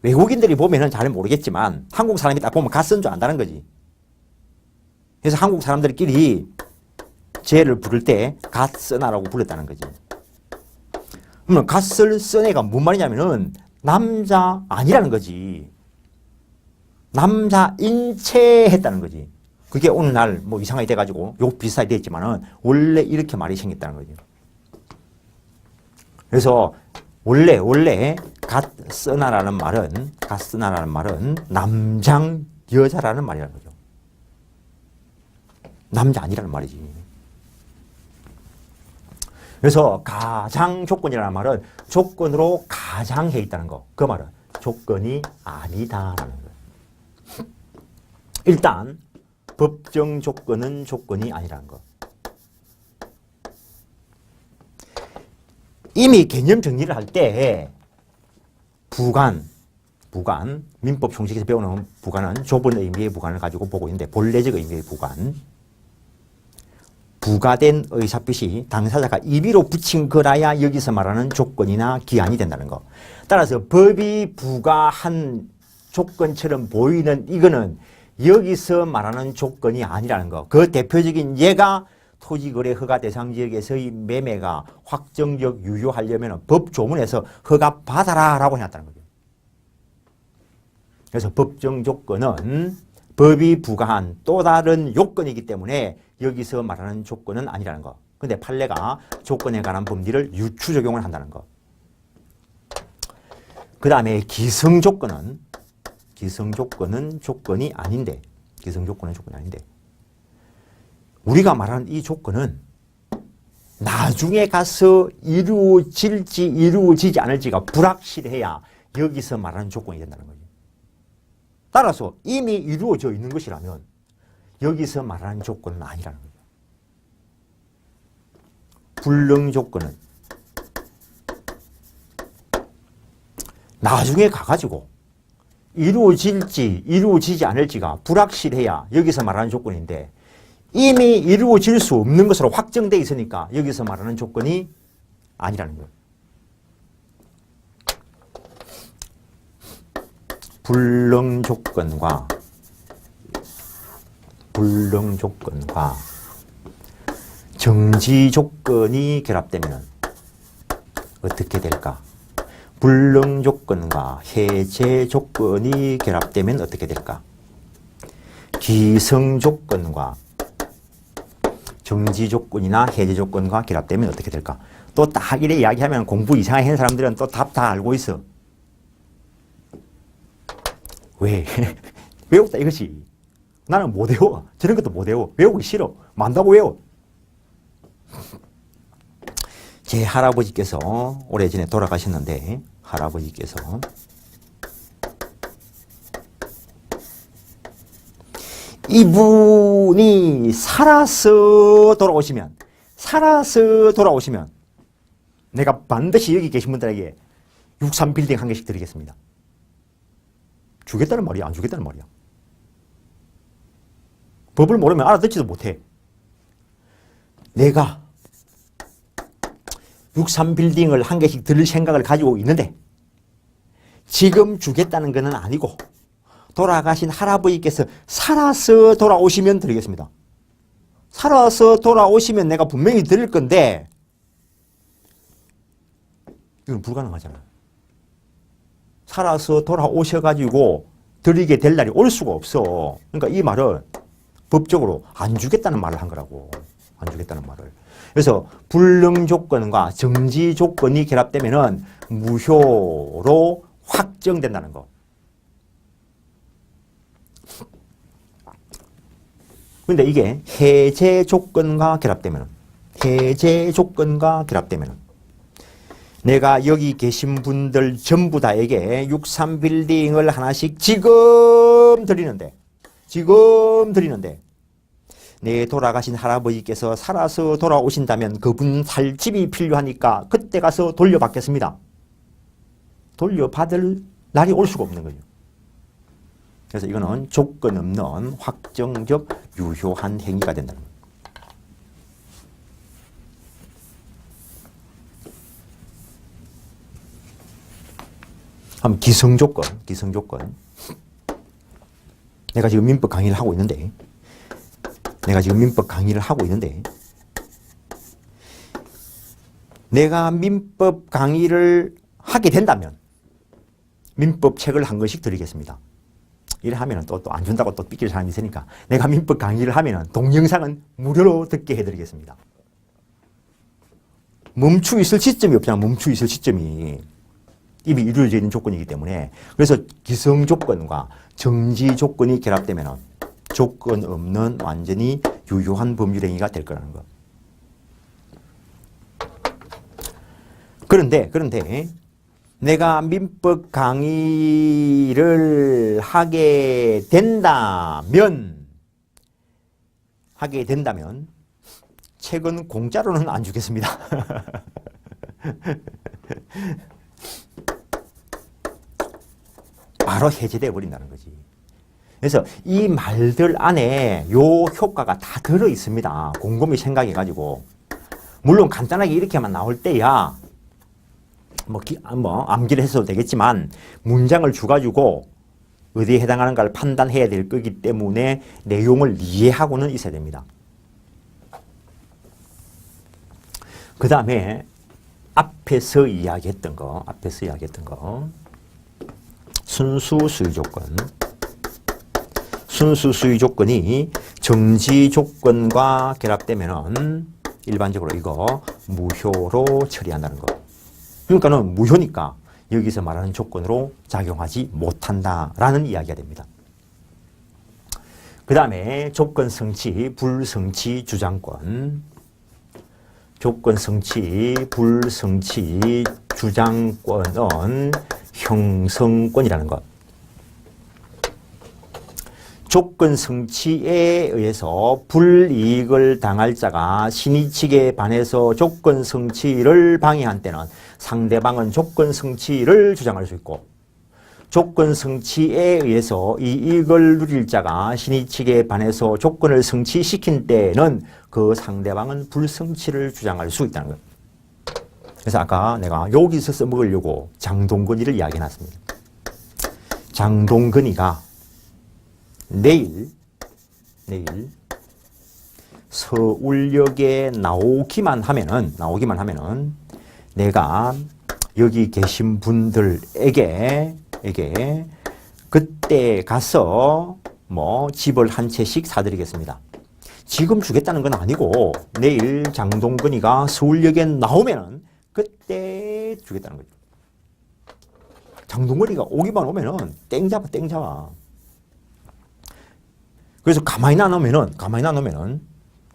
외국인들이 보면은 잘 모르겠지만 한국 사람이 딱 보면 갓 쓴 줄 안다는 거지. 그래서 한국 사람들끼리 쟤를 부를 때 갓 쓰나라고 불렀다는 거지. 그러면 갓을 쓴 애가 뭔 말이냐면은 남자 아니라는 거지. 남자인 채 했다는 거지. 그게 오늘날 뭐 이상하게 돼가지고 욕 비슷하게 됐지만은 원래 이렇게 말이 생겼다는 거죠. 그래서 원래 갓쓰나라는 말은 남장 여자라는 말이라는 거죠. 남자 아니라는 말이지. 그래서 가장 조건이라는 말은 조건으로 가장 해 있다는 거. 그 말은 조건이 아니다라는 거예요. 일단 법정 조건은 조건이 아니라는 거. 이미 개념 정리를 할 때 부관, 민법 총칙에서 배우는 부관은 좁은 의미의 부관을 가지고 보고 있는데 본래적 의미의 부관. 부가된 의사표시 당사자가 임의로 붙인 거라야 여기서 말하는 조건이나 기한이 된다는 거. 따라서 법이 부가한 조건처럼 보이는 이거는 여기서 말하는 조건이 아니라는 거. 그 대표적인 예가 토지거래 허가 대상 지역에서의 매매가 확정적 유효하려면 법조문에서 허가 받아라 라고 해놨다는 거죠. 그래서 법정 조건은 법이 부과한 또 다른 요건이기 때문에 여기서 말하는 조건은 아니라는 거. 근데 판례가 조건에 관한 법리를 유추 적용을 한다는 거. 그 다음에 기성조건은 조건이 아닌데, 우리가 말하는 이 조건은 나중에 가서 이루어질지 이루어지지 않을지가 불확실해야 여기서 말하는 조건이 된다는 거죠. 따라서 이미 이루어져 있는 것이라면 여기서 말하는 조건은 아니라는 거죠. 불능 조건은 나중에 가가지고 이루어질지 이루어지지 않을지가 불확실해야 여기서 말하는 조건인데 이미 이루어질 수 없는 것으로 확정되어 있으니까 여기서 말하는 조건이 아니라는 거예요. 불능 조건과 정지 조건이 결합되면 어떻게 될까? 불능 조건과 해제 조건이 결합되면 어떻게 될까? 기성 조건과 정지 조건이나 해제 조건과 결합되면 어떻게 될까? 또 딱 이래 이야기하면 공부 이상하게 하는 사람들은 또 답 다 알고 있어. 왜? 외웠다 이것이. 나는 못 외워. 저런 것도 못 외워. 외우기 싫어. 만다고 외워. 제 할아버지께서 오래전에 돌아가셨는데 할아버지께서 이분이 살아서 돌아오시면 내가 반드시 여기 계신 분들에게 63빌딩 한 개씩 드리겠습니다. 주겠다는 말이야, 안 주겠다는 말이야. 법을 모르면 알아듣지도 못해. 내가 63빌딩을 한 개씩 드릴 생각을 가지고 있는데 지금 주겠다는 것은 아니고 돌아가신 할아버지께서 살아서 돌아오시면 드리겠습니다. 살아서 돌아오시면 내가 분명히 드릴 건데 이건 불가능하잖아요. 살아서 돌아오셔가지고 드리게 될 날이 올 수가 없어. 그러니까 이 말은 법적으로 안 주겠다는 말을 한 거라고. 안 주겠다는 말을. 그래서 불능 조건과 정지 조건이 결합되면은 무효로 확정된다는 거. 근데 이게 해제 조건과 결합되면은 내가 여기 계신 분들 전부 다에게 63빌딩을 하나씩 지금 드리는데 내 돌아가신 할아버지께서 살아서 돌아오신다면 그분 살 집이 필요하니까 그때 가서 돌려받겠습니다. 돌려받을 날이 올 수가 없는 거죠. 그래서 이거는 조건 없는 확정적 유효한 행위가 된다는 거예요. 기성조건. 내가 지금 민법 강의를 하고 있는데 내가 민법 강의를 하게 된다면 민법 책을 한 권씩 드리겠습니다. 이래 하면은 또 안 준다고 또 삐질 사람이 있으니까 내가 민법 강의를 하면은 동영상은 무료로 듣게 해드리겠습니다. 멈추 있을 시점이 없잖아. 멈추 있을 시점이. 이미 이루어져 있는 조건이기 때문에. 그래서 기성 조건과 정지 조건이 결합되면 조건 없는 완전히 유효한 법률행위가 될 거라는 거. 그런데 내가 민법 강의를 하게 된다면 책은 공짜로는 안 주겠습니다. 바로 해제되어 버린다는 거지. 그래서 이 말들 안에 요 효과가 다 들어 있습니다. 곰곰이 생각해가지고. 물론 간단하게 이렇게만 나올 때야 암기를 했어도 되겠지만 문장을 주가지고 어디에 해당하는가를 판단해야 될 거기 때문에 내용을 이해하고는 있어야 됩니다. 그 다음에 앞에서 이야기했던 거 순수 수위 조건이 정지 조건과 결합되면은 일반적으로 이거 무효로 처리한다는 거. 그러니까는 무효니까 여기서 말하는 조건으로 작용하지 못한다라는 이야기가 됩니다. 그 다음에 조건 성취, 불성취 주장권. 조건 성취, 불성취 주장권은 형성권이라는 것. 조건 성취에 의해서 불이익을 당할 자가 신의 측에 반해서 조건 성취를 방해한 때는 상대방은 조건 성취를 주장할 수 있고 조건 성취에 의해서 이익을 누릴 자가 신의 측에 반해서 조건을 성취시킨 때는 그 상대방은 불성취를 주장할 수 있다는 거예요. 그래서 아까 내가 여기서 써먹으려고 장동건이를 이야기해놨습니다. 장동건이가 내일 서울역에 나오기만 하면은 내가 여기 계신 분들에게 그때 가서 뭐 집을 한 채씩 사드리겠습니다. 지금 주겠다는 건 아니고 내일 장동건이가 서울역에 나오면은 그때 주겠다는 거죠. 장동건이가 오기만 오면은 땡 잡아. 그래서 가만히 놔놓으면은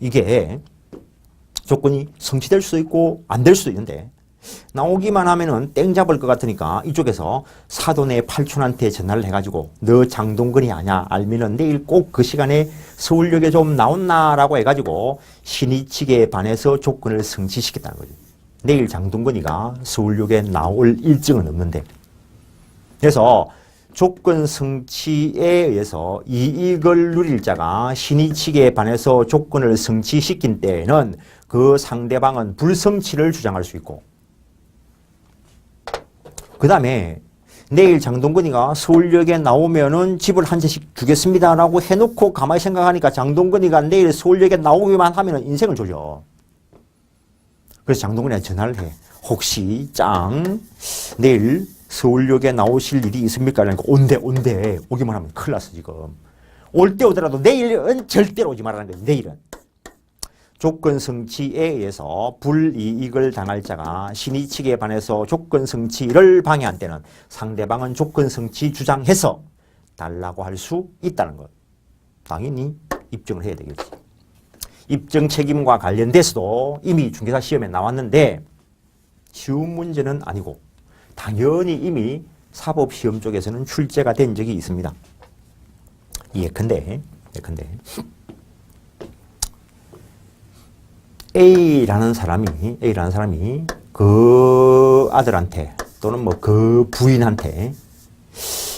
이게 조건이 성취될 수도 있고 안 될 수도 있는데 나오기만 하면은 땡 잡을 것 같으니까 이쪽에서 사돈의 팔촌한테 전화를 해가지고 너 장동건이 아냐 알면은 내일 꼭 그 시간에 서울역에 좀 나온나라고 해가지고 신의 측에 반해서 조건을 성취시켰다는 거죠. 내일 장동건이가 서울역에 나올 일정은 없는데 그래서 조건 성취에 의해서 이익을 누릴 자가 신의 측에 반해서 조건을 성취시킨 때에는 그 상대방은 불성취를 주장할 수 있고 그 다음에 내일 장동건이가 서울역에 나오면은 집을 한 채씩 주겠습니다라고 해놓고 가만히 생각하니까 장동건이가 내일 서울역에 나오기만 하면은 인생을 조져. 그래서 장동건이한테 전화를 해. 혹시 내일 서울역에 나오실 일이 있습니까? 그러니까 온대. 오기만 하면 큰일 났어 지금. 올 때 오더라도 내일은 절대로 오지 말라는 거예요. 내일은. 조건 성취에 의해서 불이익을 당할 자가 신의 측에 반해서 조건 성취를 방해한 때는 상대방은 조건 성취 주장해서 달라고 할 수 있다는 것. 당연히 입증을 해야 되겠지. 입증 책임과 관련돼서도 이미 중개사 시험에 나왔는데 쉬운 문제는 아니고 당연히 이미 사법시험 쪽에서는 출제가 된 적이 있습니다. 예컨대 A라는 사람이 그 아들한테 또는 뭐 그 부인한테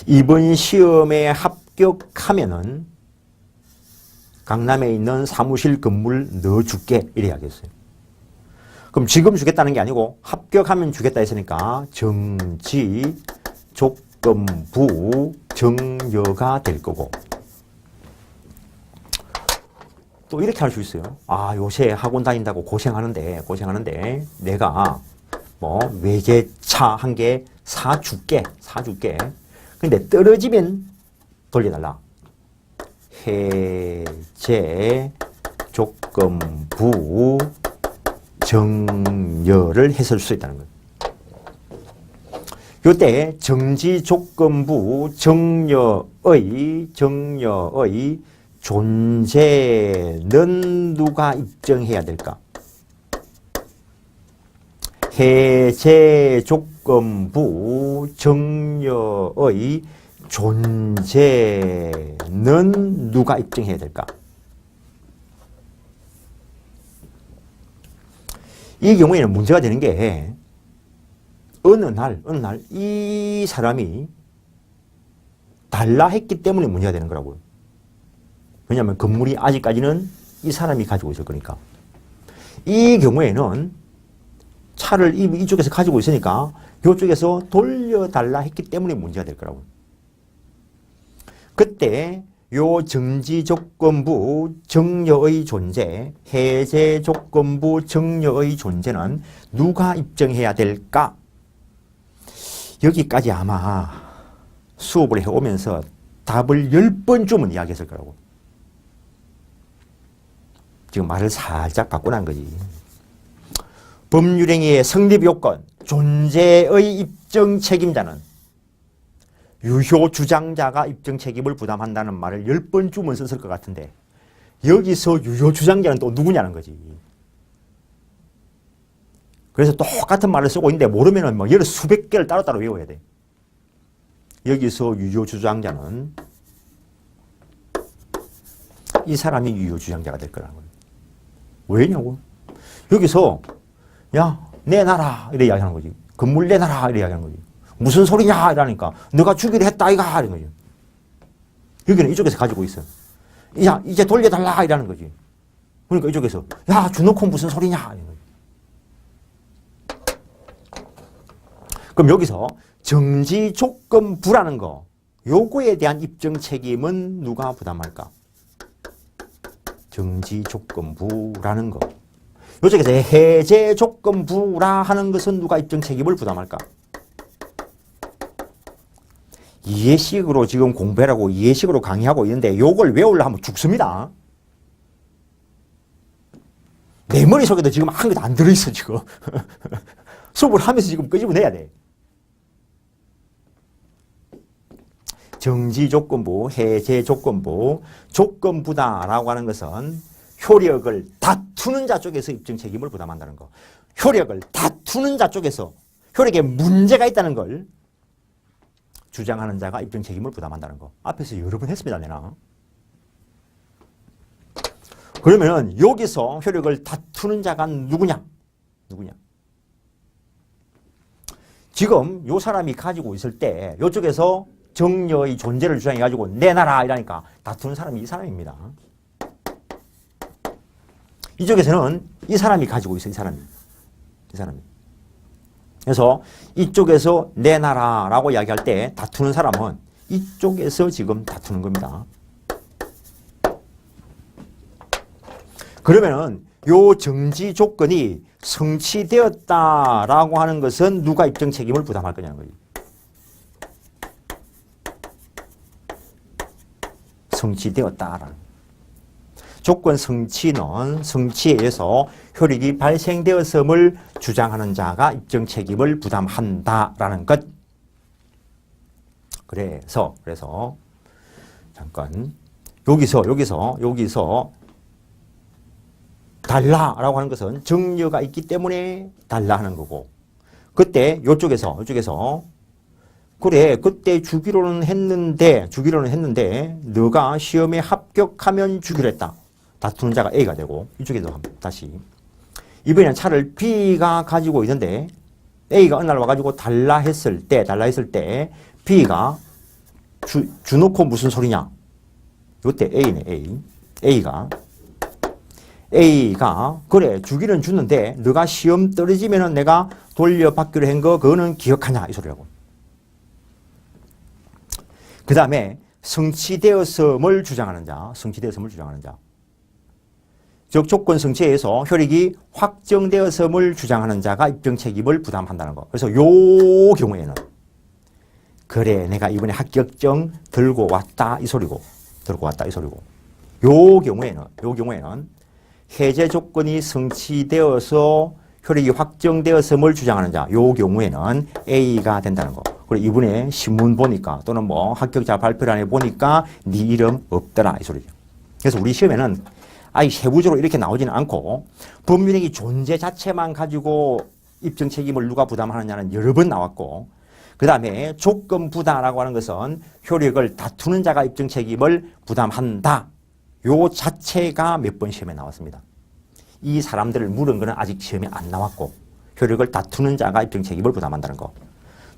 이번 시험에 합격하면은 강남에 있는 사무실 건물 넣어줄게 이래 하겠어요. 그럼 지금 주겠다는 게 아니고 합격하면 주겠다 했으니까 정지 조건부 정여가 될 거고 또 이렇게 할 수 있어요. 아, 요새 학원 다닌다고 고생하는데 내가 뭐 외제차 한 개 사줄게. 근데 떨어지면 돌려달라. 해제 조건부 정여를 했을 수 있다는 거예요. 이때 정지 조건부 정여의 존재는 누가 입증해야 될까? 해제 조건부 정여의 존재는 누가 입증해야 될까? 이 경우에는 문제가 되는 게 어느 날 이 사람이 달라 했기 때문에 문제가 되는 거라고요. 왜냐하면 건물이 아직까지는 이 사람이 가지고 있을 거니까. 이 경우에는 차를 이쪽에서 가지고 있으니까 이쪽에서 돌려달라 했기 때문에 문제가 될 거라고요. 그때 요 정지 조건부 정여의 존재, 해제 조건부 정여의 존재는 누가 입증해야 될까? 여기까지 아마 수업을 해오면서 답을 10번쯤은 이야기했을 거라고. 지금 말을 살짝 바꿔난 거지. 법률행위의 성립 요건, 존재의 입증 책임자는 유효 주장자가 입증 책임을 부담한다는 말을 10번쯤은 썼을 것 같은데 여기서 유효 주장자는 또 누구냐는 거지. 그래서 똑같은 말을 쓰고 있는데 모르면은 뭐 여러 수백 개를 따로따로 외워야 돼. 여기서 유효 주장자는 이 사람이 유효 주장자가 될 거라는 거예요. 왜냐고? 여기서 야 내놔라 이래 이야기하는 거지. 건물 내놔라 이래 이야기하는 거지. 무슨 소리냐 이러니까 너가 주기로 했다 이가 이런 거죠. 여기는 이쪽에서 가지고 있어. 야 이제 돌려달라 이라는 거지. 그러니까 이쪽에서 야 주놓고 무슨 소리냐 이런 거지. 그럼 여기서 정지조건부라는 거 요거에 대한 입증 책임은 누가 부담할까? 정지조건부라는 거. 요쪽에서 해제조건부라 하는 것은 누가 입증 책임을 부담할까? 이해식으로 지금 공부하라고 이해식으로 강의하고 있는데 요걸 외우려 하면 죽습니다. 내 머릿속에도 지금 한 개도 안 들어있어 지금. 수업을 하면서 지금 끄집어내야 돼. 정지조건부, 해제조건부, 조건부다라고 하는 것은 효력을 다투는 자 쪽에서 입증 책임을 부담한다는 거. 효력을 다투는 자 쪽에서 효력에 문제가 있다는 걸 주장하는 자가 입증 책임을 부담한다는 거. 앞에서 여러 번 했습니다, 내가. 그러면은 여기서 효력을 다투는 자가 누구냐? 누구냐? 지금 요 사람이 가지고 있을 때 요쪽에서 정려의 존재를 주장해가지고 내놔라 이러니까 다투는 사람이 이 사람입니다. 이쪽에서는 이 사람이 가지고 있어요. 이 사람이. 그래서 이쪽에서 내놔라라고 이야기할 때 다투는 사람은 이쪽에서 지금 다투는 겁니다. 그러면은 요 정지 조건이 성취되었다라고 하는 것은 누가 입증 책임을 부담할 거냐는 거예요. 성취되었다라는. 조건 성취는 성취에 의해서 효력이 발생되었음을 주장하는 자가 입증 책임을 부담한다라는 것. 그래서 잠깐 여기서 달라라고 하는 것은 정려가 있기 때문에 달라 하는 거고, 그때 요쪽에서 그래 그때 주기로는 했는데 너가 시험에 합격하면 주기로 했다. 다투는 자가 A가 되고, 이쪽에도 다시 이번에는 차를 B가 가지고 있는데 A가 어느 날 와가지고 달라 했을 때 B가 주놓고 무슨 소리냐? 요때 A네. A가 그래 주기는 주는데 너가 시험 떨어지면은 내가 돌려받기로 한 거 그거는 기억하냐? 이 소리라고. 그 다음에 성취되었음을 주장하는 자. 즉 조건 성취에 의해서 효력이 확정되었음을 주장하는 자가 입증 책임을 부담한다는 거. 그래서 요 경우에는 그래 내가 이번에 합격증 들고 왔다 이 소리고. 요 경우에는 해제 조건이 성취되어서 효력이 확정되었음을 주장하는 자, 요 경우에는 A가 된다는 거. 그리고 이번에 신문 보니까 또는 뭐 합격자 발표란에 보니까 네 이름 없더라 이 소리죠. 그래서 우리 시험에는 아예 세부적으로 이렇게 나오지는 않고 법률행위 존재 자체만 가지고 입증 책임을 누가 부담하느냐는 여러 번 나왔고, 그 다음에 조건부다라고 하는 것은 효력을 다투는 자가 입증 책임을 부담한다. 요 자체가 몇 번 시험에 나왔습니다. 이 사람들을 물은 거는 아직 시험에 안 나왔고, 효력을 다투는 자가 입증 책임을 부담한다는 거.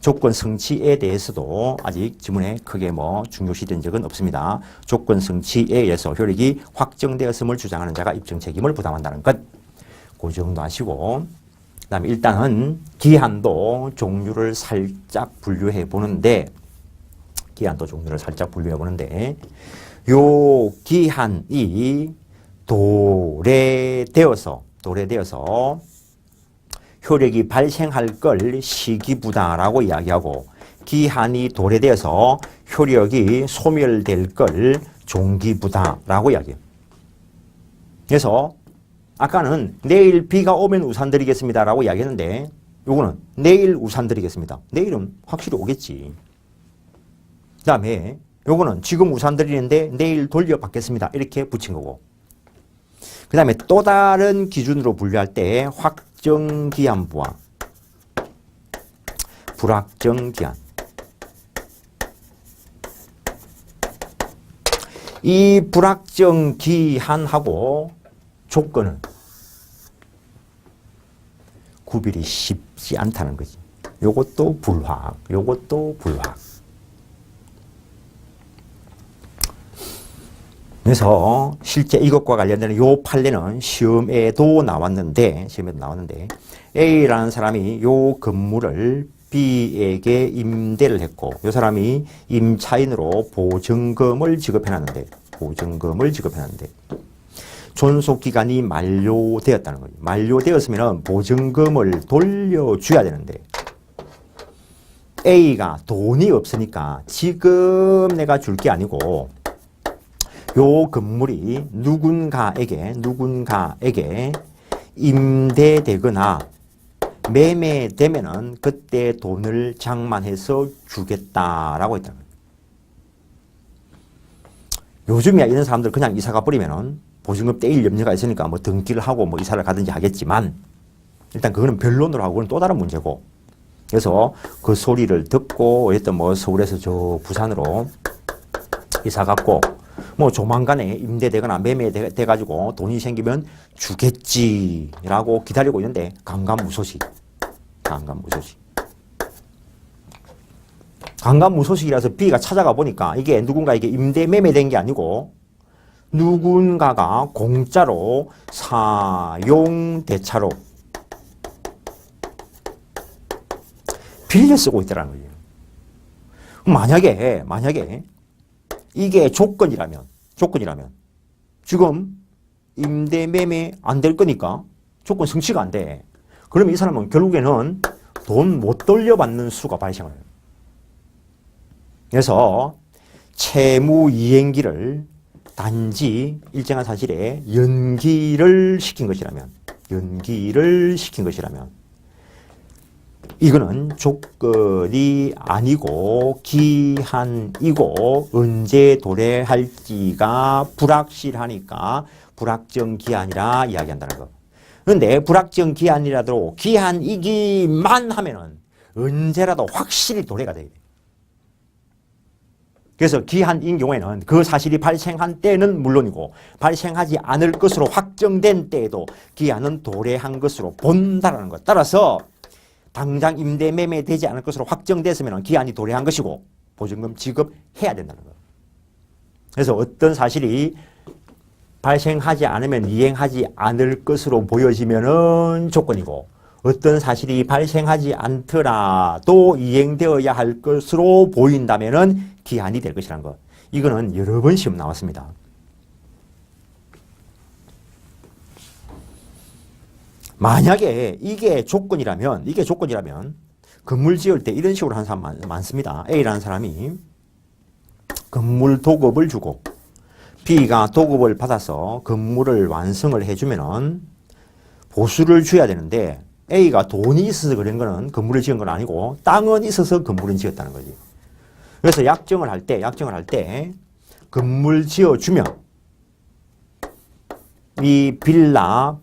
조건 성취에 대해서도 아직 지문에 크게 뭐 중요시된 적은 없습니다. 조건 성취에 의해서 효력이 확정되었음을 주장하는 자가 입증 책임을 부담한다는 것. 그 정도 하시고, 그 다음에 일단은 기한도 종류를 살짝 분류해 보는데, 요 기한이 도래되어서 효력이 발생할 걸 시기부다라고 이야기하고, 기한이 도래되어서 효력이 소멸될 걸 종기부다라고 이야기해요. 그래서 아까는 내일 비가 오면 우산 드리겠습니다라고 이야기했는데, 요거는 내일 우산 드리겠습니다. 내일은 확실히 오겠지. 그 다음에 요거는 지금 우산 드리는데 내일 돌려받겠습니다. 이렇게 붙인 거고. 그 다음에 또 다른 기준으로 분류할 때 확정기한부와 불확정기한. 이 불확정기한하고 조건은 구별이 쉽지 않다는 거지. 요것도 불확, 요것도 불확. 그래서 실제 이것과 관련되는 요 판례는 시험에도 나왔는데 A라는 사람이 요 건물을 B에게 임대를 했고 요 사람이 임차인으로 보증금을 지급해놨는데 존속기간이 만료되었다는 거죠. 만료되었으면 보증금을 돌려줘야 되는데 A가 돈이 없으니까 지금 내가 줄 게 아니고 요 건물이 누군가에게 임대되거나 매매되면은 그때 돈을 장만해서 주겠다라고 했다는 거예요. 요즘이야 이런 사람들 그냥 이사가 버리면은 보증금 떼일 염려가 있으니까 뭐 등기를 하고 뭐 이사를 가든지 하겠지만 일단 그거는 변론으로 하고 그건 또 다른 문제고. 그래서 그 소리를 듣고 어쨌든 뭐 서울에서 저 부산으로 이사 갔고 뭐 조만간에 임대되거나 매매돼가지고 돈이 생기면 주겠지라고 기다리고 있는데 강간무소식. 강간무소식이라서 B가 찾아가 보니까 이게 누군가에게 임대 매매된 게 아니고 누군가가 공짜로 사용대차로 빌려 쓰고 있다는 거예요. 만약에 이게 조건이라면 지금 임대 매매 안 될 거니까 조건 성취가 안 돼. 그러면 이 사람은 결국에는 돈 못 돌려받는 수가 발생을 해요. 그래서 채무 이행기를 단지 일정한 사실에 연기를 시킨 것이라면 이거는 조건이 아니고 기한이고 언제 도래할지가 불확실하니까 불확정 기한이라 이야기한다는 거. 그런데 불확정 기한이라도 기한이기만 하면은 언제라도 확실히 도래가 돼야 돼. 그래서 기한인 경우에는 그 사실이 발생한 때는 물론이고 발생하지 않을 것으로 확정된 때에도 기한은 도래한 것으로 본다라는 것. 따라서 당장 임대 매매되지 않을 것으로 확정됐으면 기한이 도래한 것이고 보증금 지급해야 된다는 것. 그래서 어떤 사실이 발생하지 않으면 이행하지 않을 것으로 보여지면은 조건이고 어떤 사실이 발생하지 않더라도 이행되어야 할 것으로 보인다면은 기한이 될 것이라는 것. 이거는 여러 번 시험 나왔습니다. 만약에 이게 조건이라면 건물 지을 때 이런 식으로 하는 사람 많습니다. A라는 사람이 건물 도급을 주고 B가 도급을 받아서 건물을 완성을 해주면은 보수를 줘야 되는데 A가 돈이 있어서 그런 거는 건물을 지은 건 아니고 땅은 있어서 건물은 지었다는 거지. 그래서 약정을 할 때 건물 지어주면 이 빌라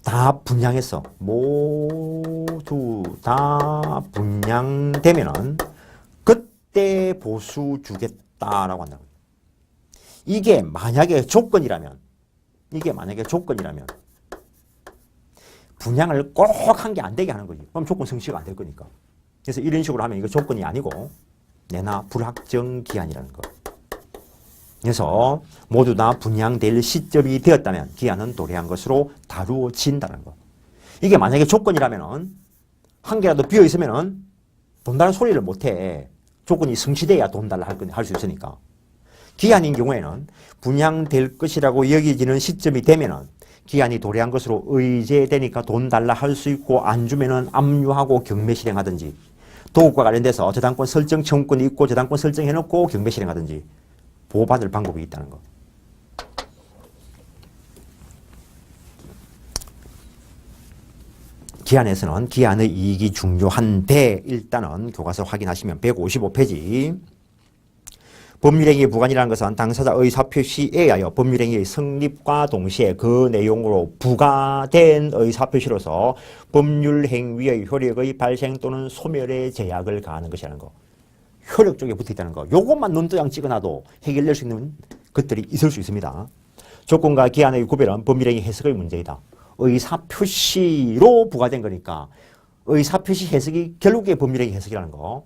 다 분양했어. 모두 다 분양되면은 그때 보수 주겠다라고 한다고. 이게 만약에 조건이라면 분양을 꼭 한 게 안 되게 하는 거지. 그럼 조건 성취가 안 될 거니까. 그래서 이런 식으로 하면 이거 조건이 아니고 내나 불확정 기한이라는 거. 그래서 모두 다 분양될 시점이 되었다면 기한은 도래한 것으로 다루어진다는 거. 이게 만약에 조건이라면은 한 개라도 비어 있으면은 돈 달라 소리를 못 해. 조건이 성취돼야 돈 달라 할 수 있으니까. 기한인 경우에는 분양될 것이라고 여겨지는 시점이 되면은 기한이 도래한 것으로 의제되니까 돈 달라 할 수 있고 안 주면은 압류하고 경매 실행하든지 도급과 관련돼서 저당권 설정 청구권이 있고 저당권 설정해놓고 경매 실행하든지 보호받을 방법이 있다는 거. 기한에서는 기한의 이익이 중요한데 일단은 교과서 확인하시면 155페이지 법률행위 부관이라는 것은 당사자 의사표시에 의하여 법률행위의 성립과 동시에 그 내용으로 부과된 의사표시로서 법률행위의 효력의 발생 또는 소멸의 제약을 가하는 것이라는 거. 효력 쪽에 붙어있다는 거. 요것만 눈도장 찍어놔도 해결될 수 있는 것들이 있을 수 있습니다. 조건과 기한의 구별은 법률행위 해석의 문제이다. 의사표시로 부과된 거니까 의사표시 해석이 결국에 법률행위 해석이라는 거.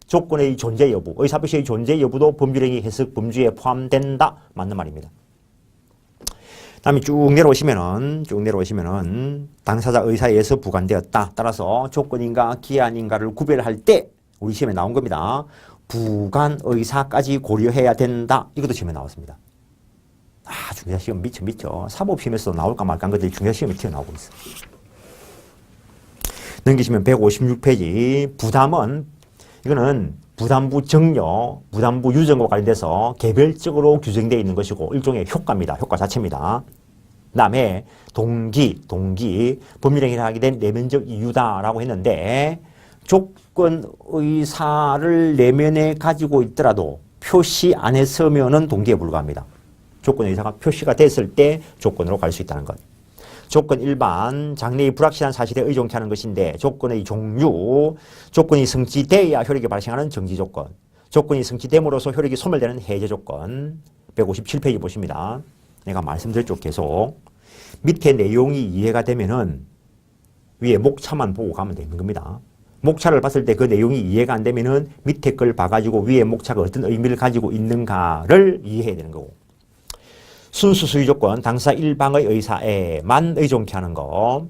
조건의 존재 여부, 의사표시의 존재 여부도 법률행위 해석 범주에 포함된다. 맞는 말입니다. 다음에 쭉 내려오시면은 당사자 의사에 의해서 부관되었다. 따라서 조건인가 기한인가를 구별할 때 우리 시험에 나온 겁니다. 부관 의사까지 고려해야 된다. 이것도 시험에 나왔습니다. 중요시험 미쳐. 사법시험에서도 나올까 말까 한 것들이 중요시험에 튀어나오고 있어. 넘기시면 156페이지. 부담은 이거는 부담부 정려, 부담부 유정과 관련돼서 개별적으로 규정되어 있는 것이고 일종의 효과입니다. 효과 자체입니다. 그 다음에 동기, 법률행위를 하게 된 내면적 이유다라고 했는데 조건 의사를 내면에 가지고 있더라도 표시 안 했으면은 동기에 불과합니다. 조건 의사가 표시가 됐을 때 조건으로 갈 수 있다는 것. 조건 일반, 장래의 불확실한 사실에 의존케 하는 것인데 조건의 종류, 조건이 성취돼야 효력이 발생하는 정지 조건, 조건이 성취됨으로써 효력이 소멸되는 해제 조건. 157페이지 보십니다. 내가 말씀드릴 쪽 계속 밑에 내용이 이해가 되면은 위에 목차만 보고 가면 되는 겁니다. 목차를 봤을 때 그 내용이 이해가 안 되면은 밑에 걸 봐가지고 위에 목차가 어떤 의미를 가지고 있는가를 이해해야 되는 거고. 순수 수의 조건, 당사 일방의 의사에만 의존케 하는 거.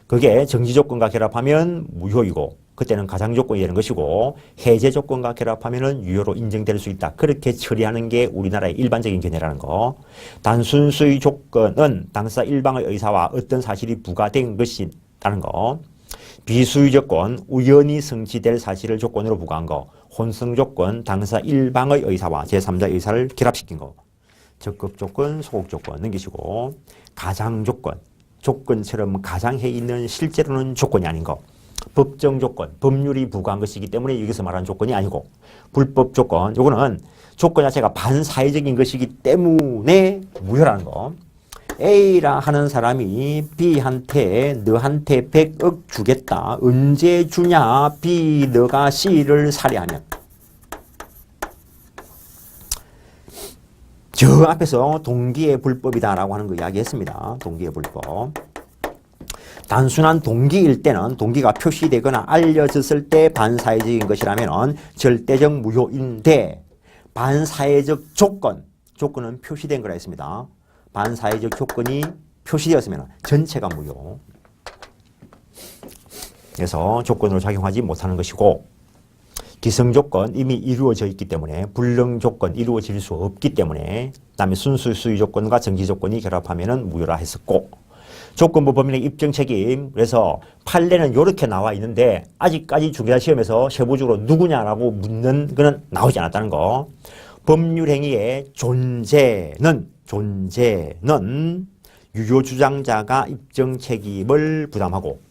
그게 정지 조건과 결합하면 무효이고 그때는 가장 조건이 되는 것이고 해제 조건과 결합하면 유효로 인정될 수 있다. 그렇게 처리하는 게 우리나라의 일반적인 견해라는 거. 단순 수의 조건은 당사 일방의 의사와 어떤 사실이 부과된 것이라는 거. 비수의 조건, 우연히 성취될 사실을 조건으로 부과한 거. 혼성 조건, 당사 일방의 의사와 제3자 의사를 결합시킨 거. 적극 조건, 소극 조건 넘기시고 가장 조건, 조건처럼 가장해 있는 실제로는 조건이 아닌 거. 법정 조건, 법률이 부과한 것이기 때문에 여기서 말하는 조건이 아니고 불법 조건, 요거는 조건 자체가 반사회적인 것이기 때문에 무효라는 거. A라 하는 사람이 B한테 너한테 100억 주겠다. 언제 주냐? B 너가 C를 살해하면. 저 앞에서 동기의 불법이다라고 하는 거 이야기했습니다. 동기의 불법. 단순한 동기일 때는 동기가 표시되거나 알려졌을 때 반사회적인 것이라면 절대적 무효인데 반사회적 조건은 표시된 거라 했습니다. 반사회적 조건이 표시되었으면 전체가 무효. 그래서 조건으로 작용하지 못하는 것이고 기성조건 이미 이루어져 있기 때문에 불능조건 이루어질 수 없기 때문에 그다음에 순수 수의 조건과 정지조건이 결합하면 무효라 했었고 조건부 법률의 입증책임. 그래서 판례는 이렇게 나와 있는데 아직까지 중개사시험에서 세부적으로 누구냐라고 묻는 거는 나오지 않았다는 거. 법률행위의 존재는 유효주장자가 입증책임을 부담하고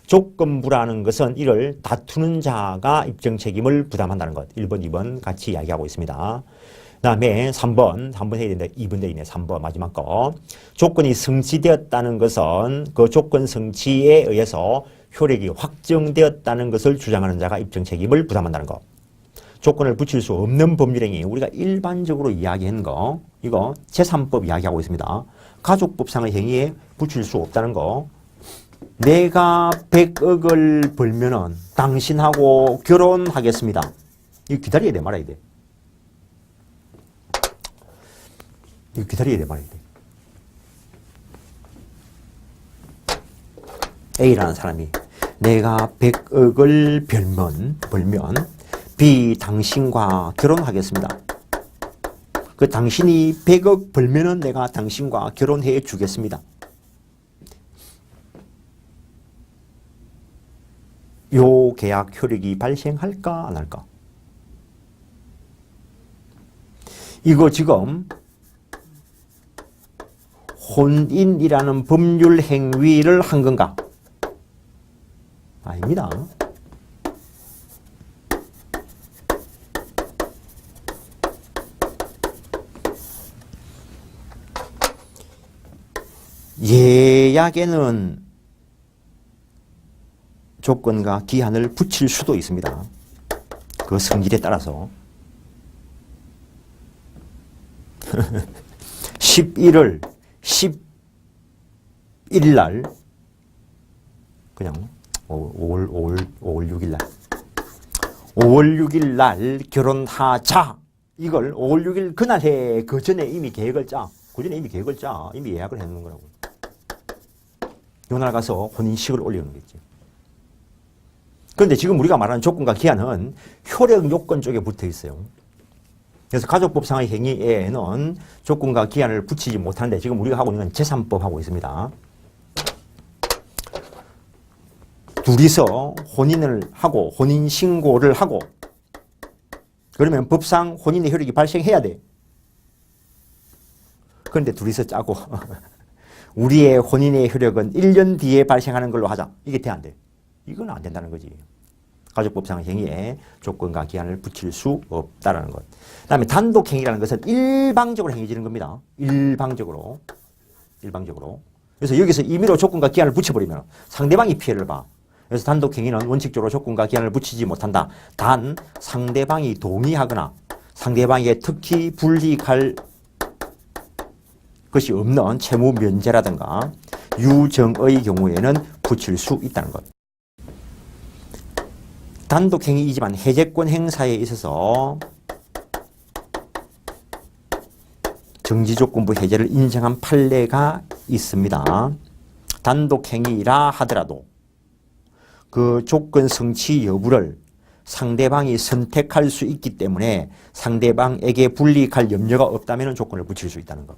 조건부라는 것은 이를 다투는 자가 입증책임을 부담한다는 것. 1번, 2번 같이 이야기하고 있습니다. 그 다음에 3번 해야 되는데 2번 돼 있네. 3번 마지막 거. 조건이 성취되었다는 것은 그 조건 성취에 의해서 효력이 확정되었다는 것을 주장하는 자가 입증책임을 부담한다는 것. 조건을 붙일 수 없는 법률행위, 우리가 일반적으로 이야기한 거, 이거 제3법 이야기하고 있습니다. 가족법상의 행위에 붙일 수 없다는 거. 내가 100억을 벌면은 당신하고 결혼하겠습니다. 이거 기다려야 돼, 말아야 돼. 이거 기다려야 돼, 말아야 돼. A라는 사람이 내가 100억을 벌면 B 당신과 결혼하겠습니다. 그 당신이 100억 벌면은 내가 당신과 결혼해 주겠습니다. 요 계약 효력이 발생할까 안 할까? 이거 지금 혼인이라는 법률 행위를 한 건가? 아닙니다. 예약에는 조건과 기한을 붙일 수도 있습니다. 그 성질에 따라서 11일 날 그냥 5월 6일 날. 5월 6일 날 결혼하자. 이걸 5월 6일 그날 해. 그 전에 이미 계획을 짜. 그 전에 이미 계획을 짜. 이미 예약을 해놓는 거라고. 요날 가서 혼인식을 올리는 거겠지. 그런데 지금 우리가 말하는 조건과 기한은 효력 요건 쪽에 붙어 있어요. 그래서 가족법상의 행위에는 조건과 기한을 붙이지 못하는데 지금 우리가 하고 있는 건 제3법 하고 있습니다. 둘이서 혼인을 하고 혼인신고를 하고 그러면 법상 혼인의 효력이 발생해야 돼. 그런데 둘이서 짜고 우리의 혼인의 효력은 1년 뒤에 발생하는 걸로 하자. 이게 돼 안 돼? 이건 안 된다는 거지. 가족법상 행위에 조건과 기한을 붙일 수 없다라는 것. 그 다음에 단독행위라는 것은 일방적으로 행해지는 겁니다. 일방적으로. 그래서 여기서 임의로 조건과 기한을 붙여버리면 상대방이 피해를 봐. 그래서 단독행위는 원칙적으로 조건과 기한을 붙이지 못한다. 단 상대방이 동의하거나 상대방에게 특히 불이익할 것이 없는 채무 면제라든가 유정의 경우에는 붙일 수 있다는 것. 단독행위이지만 해제권 행사에 있어서 정지조건부 해제를 인정한 판례가 있습니다. 단독행위라 하더라도 그 조건 성취 여부를 상대방이 선택할 수 있기 때문에 상대방에게 불이익할 염려가 없다면 조건을 붙일 수 있다는 것.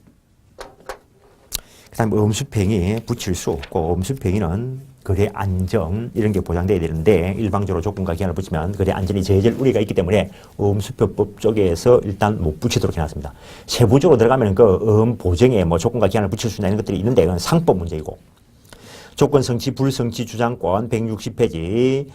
그 다음에 엄수행위 붙일 수 없고 엄수행위는 거래 안정 이런 게 보장돼야 되는데 일방적으로 조건과 기한을 붙이면 거래 안전이 제재될 우려가 있기 때문에 엄수표법 쪽에서 일단 못 붙이도록 해놨습니다. 세부적으로 들어가면 그 보정에 뭐 조건과 기한을 붙일 수 있는 것들이 있는데 그건 상법 문제이고 조건 성취 불성취 주장권 160페이지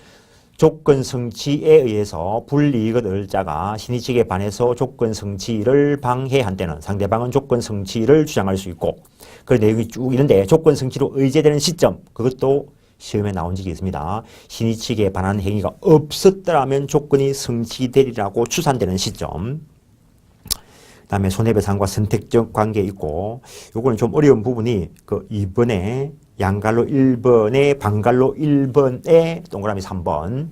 조건 성취에 의해서 불이익을 얻을 자가 신의 측에 반해서 조건 성취를 방해한 때는 상대방은 조건 성취를 주장할 수 있고 그 내용이 쭉 있는데 조건 성취로 의제되는 시점 그것도 시험에 나온 적이 있습니다. 신의 측에 반한 행위가 없었더라면 조건이 성취되리라고 추산되는 시점. 그 다음에 손해배상과 선택적 관계 있고 요거는 좀 어려운 부분이 그 2번에 양갈로 1번에 방갈로 1번에 동그라미 3번.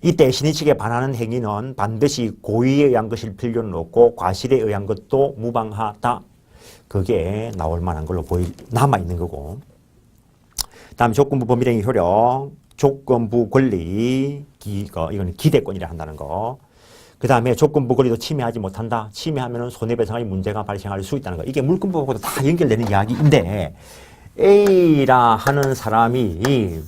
이때 신의 측에 반하는 행위는 반드시 고의에 의한 것일 필요는 없고 과실에 의한 것도 무방하다. 그게 나올 만한 걸로 남아있는 거고. 그 다음에 조건부 범위행위 효력, 조건부 권리, 이거는 기대권이라 한다는 거. 그 다음에 조건부 권리도 침해하지 못한다. 침해하면 손해배상의 문제가 발생할 수 있다는 거. 이게 물권법하고도 다 연결되는 이야기인데 A라 하는 사람이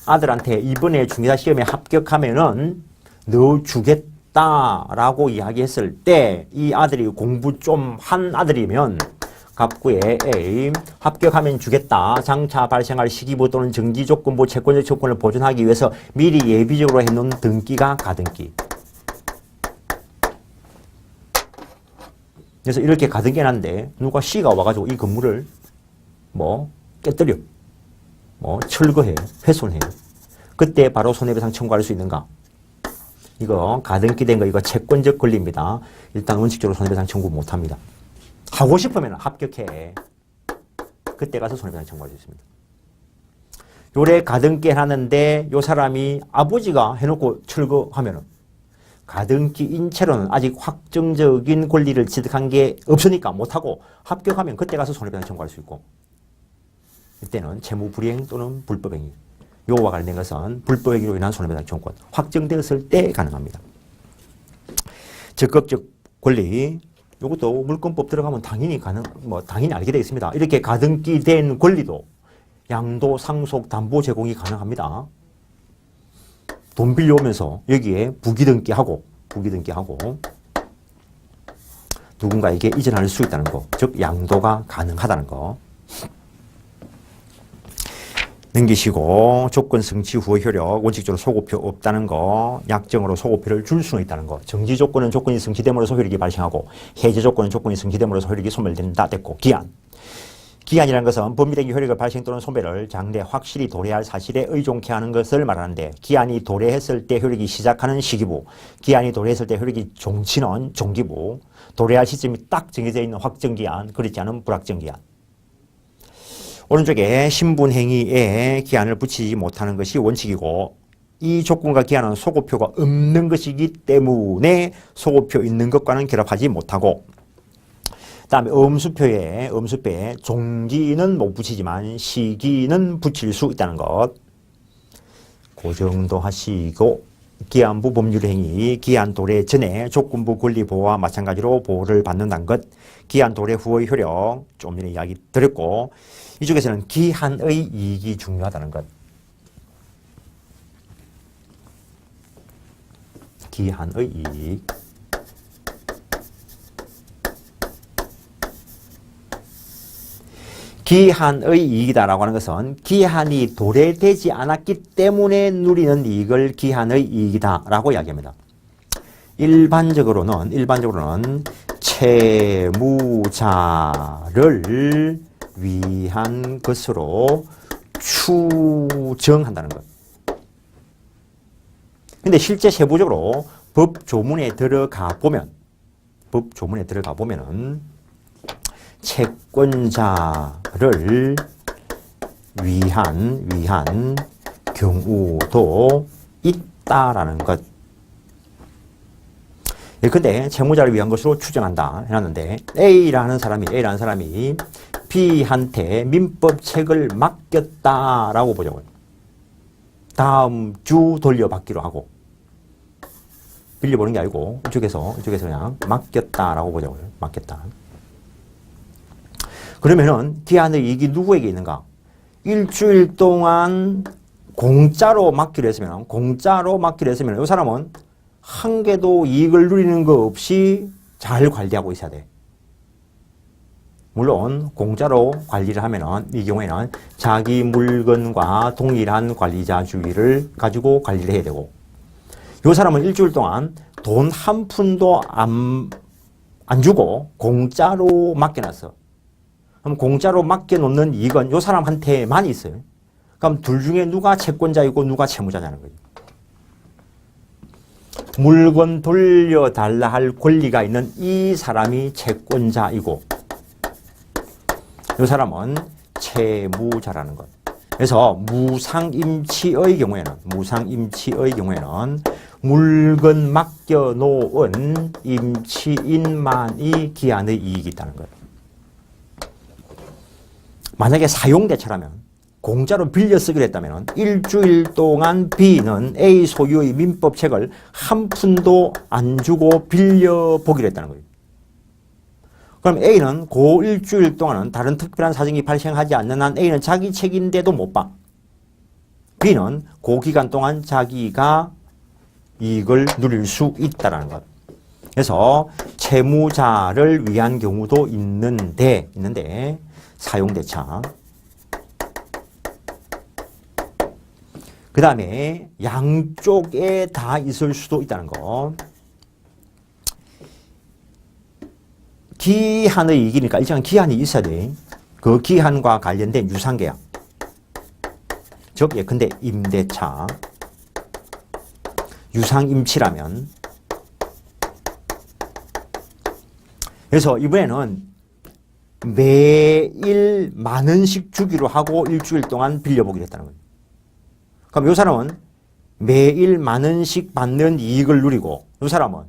아들한테 이번에 중개사 시험에 합격하면은 너 주겠다라고 이야기했을 때 이 아들이 공부 좀 한 아들이면 갑구에 A 합격하면 주겠다. 장차 발생할 시기부 또는 정지조건부 채권적 조건을 보존하기 위해서 미리 예비적으로 해놓은 등기가 가등기. 그래서 이렇게 가등기 해놨는데 누가 C가 와가지고 이 건물을 뭐 깨뜨려, 뭐 철거해, 훼손해. 그때 바로 손해배상 청구할 수 있는가? 이거 가등기 된 거 이거 채권적 권리입니다. 일단 원칙적으로 손해배상 청구 못합니다. 하고 싶으면 합격해. 그때 가서 손해배상 청구할 수 있습니다. 요래 가등기 하는데 요 사람이 아버지가 해놓고 철거하면은 가등기인 채로는 아직 확정적인 권리를 취득한 게 없으니까 못하고 합격하면 그때 가서 손해배상 청구할 수 있고 이때는 채무불이행 또는 불법행위 요와 관련된 것은 불법행위로 인한 손해배상 청구권 확정되었을 때 가능합니다. 적극적 권리 요것도 물권법 들어가면 당연히 당연히 알게 되어 있습니다. 이렇게 가등기 된 권리도 양도, 상속, 담보 제공이 가능합니다. 돈 빌려오면서 여기에 부기등기하고 누군가에게 이전할 수 있다는 거, 즉 양도가 가능하다는 거. 넘기시고 조건 성취 후의 효력, 원칙적으로 소급표 없다는 거, 약정으로 소급표를 줄 수는 있다는 거. 정지 조건은 조건이 성취됨으로써 효력이 발생하고 해제 조건은 조건이 성취됨으로써 효력이 소멸된다 됐고 기한. 기한이라는 것은 법률행위 효력의 발생 또는 소멸을 장래 확실히 도래할 사실에 의존케 하는 것을 말하는데 기한이 도래했을 때 효력이 시작하는 시기부, 기한이 도래했을 때 효력이 종치는 종기부, 도래할 시점이 딱 정해져 있는 확정기한, 그렇지 않은 불확정기한. 오른쪽에 신분행위에 기한을 붙이지 못하는 것이 원칙이고 이 조건과 기한은 소고표가 없는 것이기 때문에 소고표 있는 것과는 결합하지 못하고 그다음에 음수표에 종기는 못 붙이지만 시기는 붙일 수 있다는 것. 그 정도 하시고 기한부 법률행위, 기한 도래 전에 조건부 권리 보호와 마찬가지로 보호를 받는다는 것. 기한 도래 후의 효력 좀 전에 이야기 드렸고 이쪽에서는 기한의 이익이 중요하다는 것. 기한의 이익. 기한의 이익이다라고 하는 것은 기한이 도래되지 않았기 때문에 누리는 이익을 기한의 이익이다라고 이야기합니다. 일반적으로는 채무자를 위한 것으로 추정한다는 것. 근데 실제 세부적으로 법조문에 들어가 보면은 채권자를 위한 경우도 있다라는 것. 근데 채무자를 위한 것으로 추정한다 해놨는데 A라는 사람이 B한테 민법책을 맡겼다라고 보자고요. 다음 주 돌려받기로 하고 빌려보는 게 아니고 이쪽에서 그냥 맡겼다라고 보자고요. 맡겼다. 그러면은 기한의 이익이 누구에게 있는가? 일주일 동안 공짜로 맡기로 했으면 이 사람은 한 개도 이익을 누리는 거 없이 잘 관리하고 있어야 돼. 물론 공짜로 관리를 하면은 이 경우에는 자기 물건과 동일한 관리자주의를 가지고 관리를 해야 되고 이 사람은 일주일 동안 돈 한 푼도 안 주고 공짜로 맡겨놨어. 그럼 공짜로 맡겨놓는 이익은 이 사람한테만 있어요. 그럼 둘 중에 누가 채권자이고 누가 채무자냐는 거죠. 물건 돌려달라 할 권리가 있는 이 사람이 채권자이고 이 사람은 채무자라는 것. 그래서 무상임치의 경우에는 물건 맡겨놓은 임치인만이 기한의 이익이 있다는 거예요. 만약에 사용대차라면 공짜로 빌려 쓰기로 했다면 일주일 동안 B는 A 소유의 민법책을 한 푼도 안 주고 빌려보기로 했다는 거예요. 그럼 A는 그 일주일 동안은 다른 특별한 사정이 발생하지 않는 한 A는 자기 책인데도 못 봐. B는 그 기간 동안 자기가 이익을 누릴 수 있다는 것. 그래서 채무자를 위한 경우도 있는데 사용대차. 그 다음에 양쪽에 다 있을 수도 있다는 거. 기한의 이익이니까 일정한 기한이 있어야 돼. 그 기한과 관련된 유상계약. 즉 예컨대 임대차. 유상임치라면. 그래서 이번에는 매일 만 원씩 주기로 하고 일주일 동안 빌려보기로 했다는 거예요. 그럼 이 사람은 매일 만 원씩 받는 이익을 누리고 이 사람은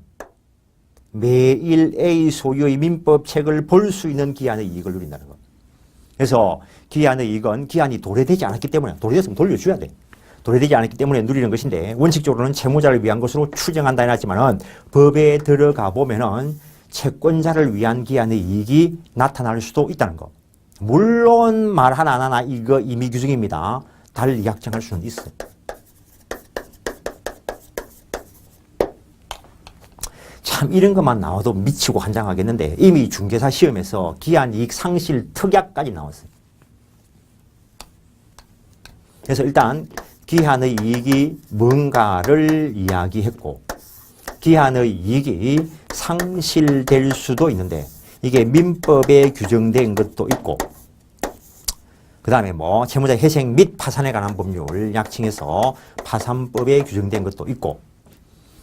매일 A 소유의 민법책을 볼 수 있는 기한의 이익을 누린다는 거. 그래서 기한의 이익은 기한이 도래되지 않았기 때문에 도래됐으면 돌려줘야 돼. 도래되지 않았기 때문에 누리는 것인데 원칙적으로는 채무자를 위한 것으로 추정한다 해놨지만은 법에 들어가 보면은 채권자를 위한 기한의 이익이 나타날 수도 있다는 거. 물론 말 하나 이거 임의 규정입니다. 달리 약정할 수는 있어요. 참 이런 것만 나와도 미치고 환장하겠는데 이미 중개사 시험에서 기한이익 상실 특약까지 나왔어요. 그래서 일단 기한의 이익이 뭔가를 이야기했고 기한의 이익이 상실될 수도 있는데 이게 민법에 규정된 것도 있고 그 다음에 뭐 채무자 회생 및 파산에 관한 법률 약칭해서 파산법에 규정된 것도 있고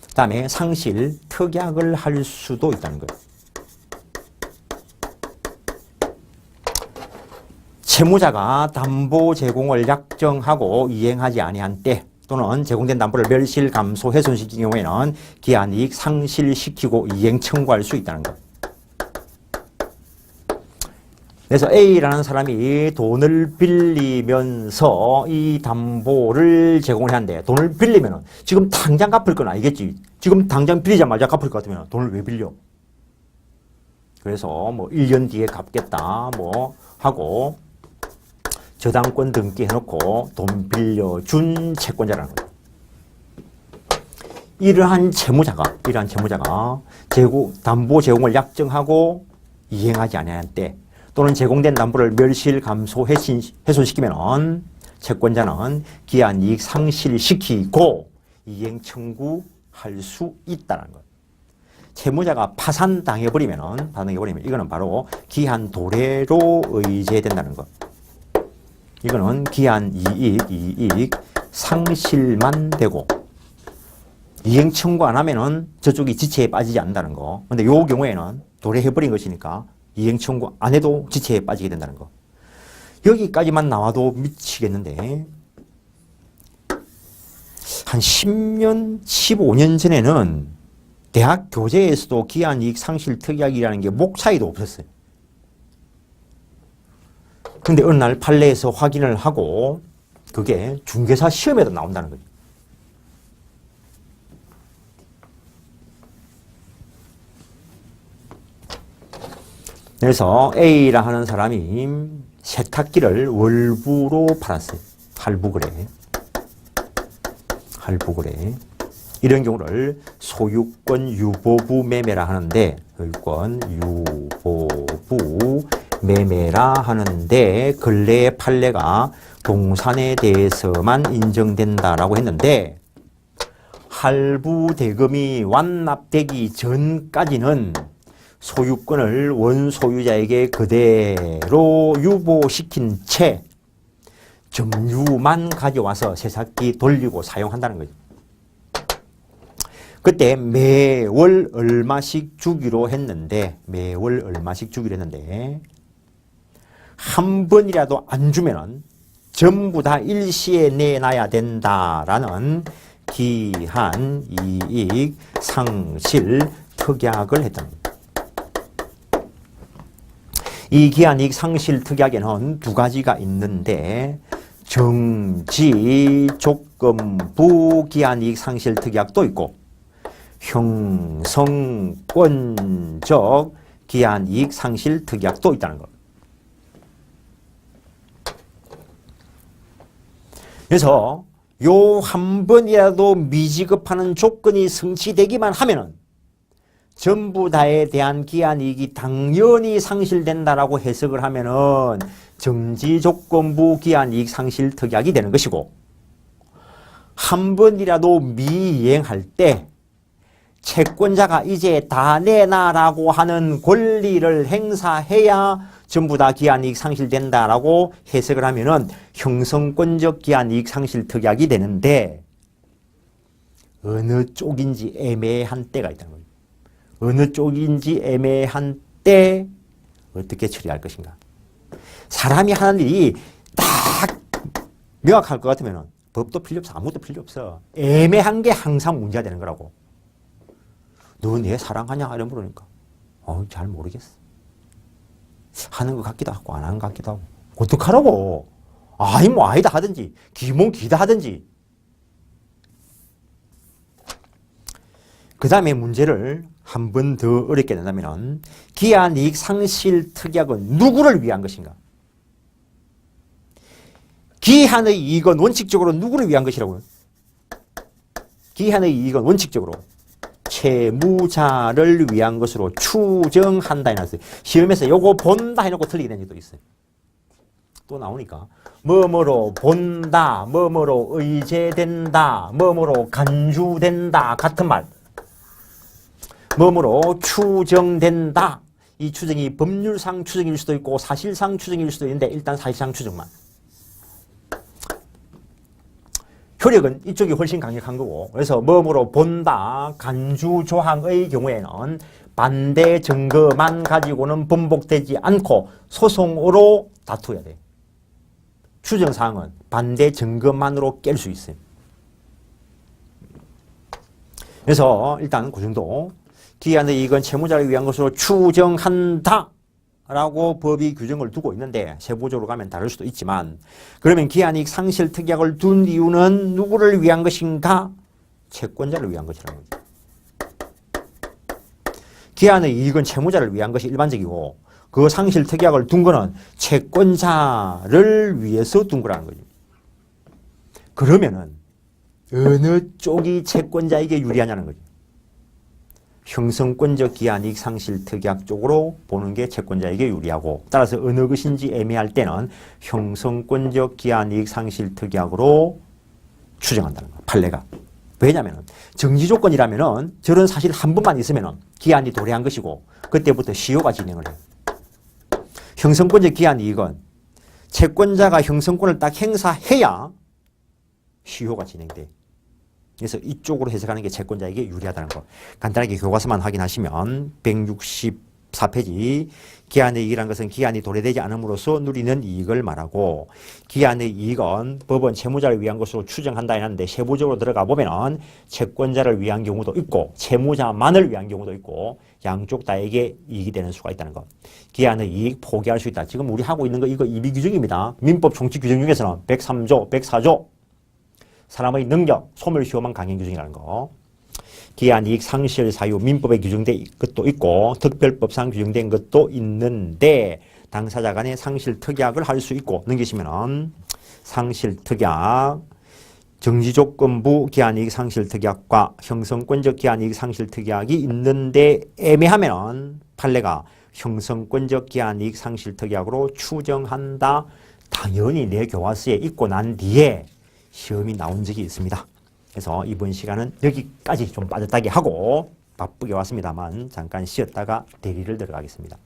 그 다음에 상실 특약을 할 수도 있다는 거예요. 채무자가 담보 제공을 약정하고 이행하지 아니한 때 또는 제공된 담보를 멸실, 감소, 훼손시킨 경우에는 기한이익 상실시키고 이행 청구할 수 있다는 것. 그래서 A라는 사람이 돈을 빌리면서 이 담보를 제공을 하는데 돈을 빌리면은 지금 당장 갚을 건 아니겠지. 지금 당장 빌리자마자 갚을 것 같으면 돈을 왜 빌려? 그래서 뭐 1년 뒤에 갚겠다 뭐 하고 저당권 등기해놓고 돈 빌려준 채권자라는 거예요. 이러한 채무자가 담보 제공을 약정하고 이행하지 아니한 때 또는 제공된 담보를 멸실, 감소, 훼손시키면 채권자는 기한이익 상실시키고 이행 청구할 수 있다는 것. 채무자가 파산당해버리면 이거는 바로 기한 도래로 의제된다는 것. 이거는 기한 이익 상실만 되고 이행 청구 안 하면은 저쪽이 지체에 빠지지 않는다는 거. 근데 요 경우에는 도래해버린 것이니까 이행 청구 안 해도 지체에 빠지게 된다는 거. 여기까지만 나와도 미치겠는데 한 10년, 15년 전에는 대학 교재에서도 기한이익 상실 특약이라는 게 목차에도 없었어요. 근데 어느 날 판례에서 확인을 하고 그게 중개사 시험에도 나온다는 거죠. 그래서 A라 하는 사람이 세탁기를 월부로 팔았어요. 할부거래. 이런 경우를 소유권 유보부 매매라 하는데, 소유권 유보부 매매라 하는데 근래의 판례가 동산에 대해서만 인정된다라고 했는데 할부 대금이 완납되기 전까지는 소유권을 원소유자에게 그대로 유보시킨 채 점유만 가져와서 세탁기 돌리고 사용한다는 거죠. 그때 매월 얼마씩 주기로 했는데 한 번이라도 안 주면은 전부 다 일시에 내놔야 된다라는 기한 이익 상실 특약을 했던 겁니다. 이 기한이익 상실 특약에는 두 가지가 있는데 정지 조건부 기한이익 상실 특약도 있고 형성권적 기한이익 상실 특약도 있다는 것. 그래서 요 한 번이라도 미지급하는 조건이 성취되기만 하면은 전부 다에 대한 기한이익이 당연히 상실된다라고 해석을 하면은 정지조건부 기한이익 상실 특약이 되는 것이고, 한 번이라도 미이행할 때 채권자가 이제 다 내놔라고 하는 권리를 행사해야 전부 다 기한이익 상실된다라고 해석을 하면은 형성권적 기한이익 상실 특약이 되는데, 어느 쪽인지 애매한 때가 있다는 거예요. 어느 쪽인지 애매한 때 어떻게 처리할 것인가. 사람이 하는 일이 딱 명확할 것 같으면 법도 필요 없어. 아무것도 필요 없어. 애매한 게 항상 문제가 되는 거라고. 너 내 사랑하냐? 이런 물으니까 잘 모르겠어. 하는 것 같기도 하고 안 하는 것 같기도 하고. 어떡하라고. 아이 뭐 아니다 하든지 기몽 기다 하든지. 그 다음에 문제를 한 번 더 어렵게 된다면 기한이익 상실 특약은 누구를 위한 것인가? 기한의 이익은 원칙적으로 누구를 위한 것이라고요? 기한의 이익은 원칙적으로 채무자를 위한 것으로 추정한다 해놨어요. 시험에서 요거 본다 해놓고 틀리게 된 적도 있어요. 또 나오니까 뭐뭐로 본다, 뭐뭐로 의제된다, 뭐뭐로 간주된다 같은 말. 뭐뭐로 추정된다. 이 추정이 법률상 추정일 수도 있고 사실상 추정일 수도 있는데 일단 사실상 추정만. 효력은 이쪽이 훨씬 강력한 거고, 그래서 뭐뭐로 본다, 간주 조항의 경우에는 반대 증거만 가지고는 번복되지 않고 소송으로 다투어야 돼. 추정사항은 반대 증거만으로 깰 수 있어요. 그래서 일단 그 정도. 기한의 이익은 채무자를 위한 것으로 추정한다 라고 법이 규정을 두고 있는데 세부적으로 가면 다를 수도 있지만 그러면 기한이익 상실 특약을 둔 이유는 누구를 위한 것인가? 채권자를 위한 것이라는 거죠. 기한의 이익은 채무자를 위한 것이 일반적이고 그 상실 특약을 둔 거는 채권자를 위해서 둔 거라는 거죠. 그러면은 어느 쪽이 채권자에게 유리하냐는 거죠. 형성권적 기한이익 상실 특약 쪽으로 보는 게 채권자에게 유리하고 따라서 어느 것인지 애매할 때는 형성권적 기한이익 상실 특약으로 추정한다는 거예요. 판례가. 왜냐하면 정지조건이라면 저런 사실 한 번만 있으면 기한이 도래한 것이고 그때부터 시효가 진행을 해요. 형성권적 기한이익은 채권자가 형성권을 딱 행사해야 시효가 진행돼. 그래서 이쪽으로 해석하는 게 채권자에게 유리하다는 거. 간단하게 교과서만 확인하시면 164페이지 기한의 이익이라는 것은 기한이 도래되지 않음으로써 누리는 이익을 말하고 기한의 이익은 법원 채무자를 위한 것으로 추정한다 했는데 세부적으로 들어가 보면 채권자를 위한 경우도 있고 채무자만을 위한 경우도 있고 양쪽 다에게 이익이 되는 수가 있다는 것. 기한의 이익 포기할 수 있다. 지금 우리 하고 있는 거 이거 이비규정입니다. 민법 총칙 규정 중에서는 103조, 104조 사람의 능력, 소멸시효만 강행 규정이라는 거. 기한이익 상실 사유 민법에 규정된 것도 있고 특별법상 규정된 것도 있는데 당사자 간에 상실 특약을 할 수 있고 넘기시면은 상실 특약, 정지조건부 기한이익 상실 특약과 형성권적 기한이익 상실 특약이 있는데 애매하면 판례가 형성권적 기한이익 상실 특약으로 추정한다. 당연히 내 교과서에 있고 난 뒤에 시험이 나온 적이 있습니다. 그래서 이번 시간은 여기까지 좀 빠졌다게 하고 바쁘게 왔습니다만 잠깐 쉬었다가 대리를 들어가겠습니다.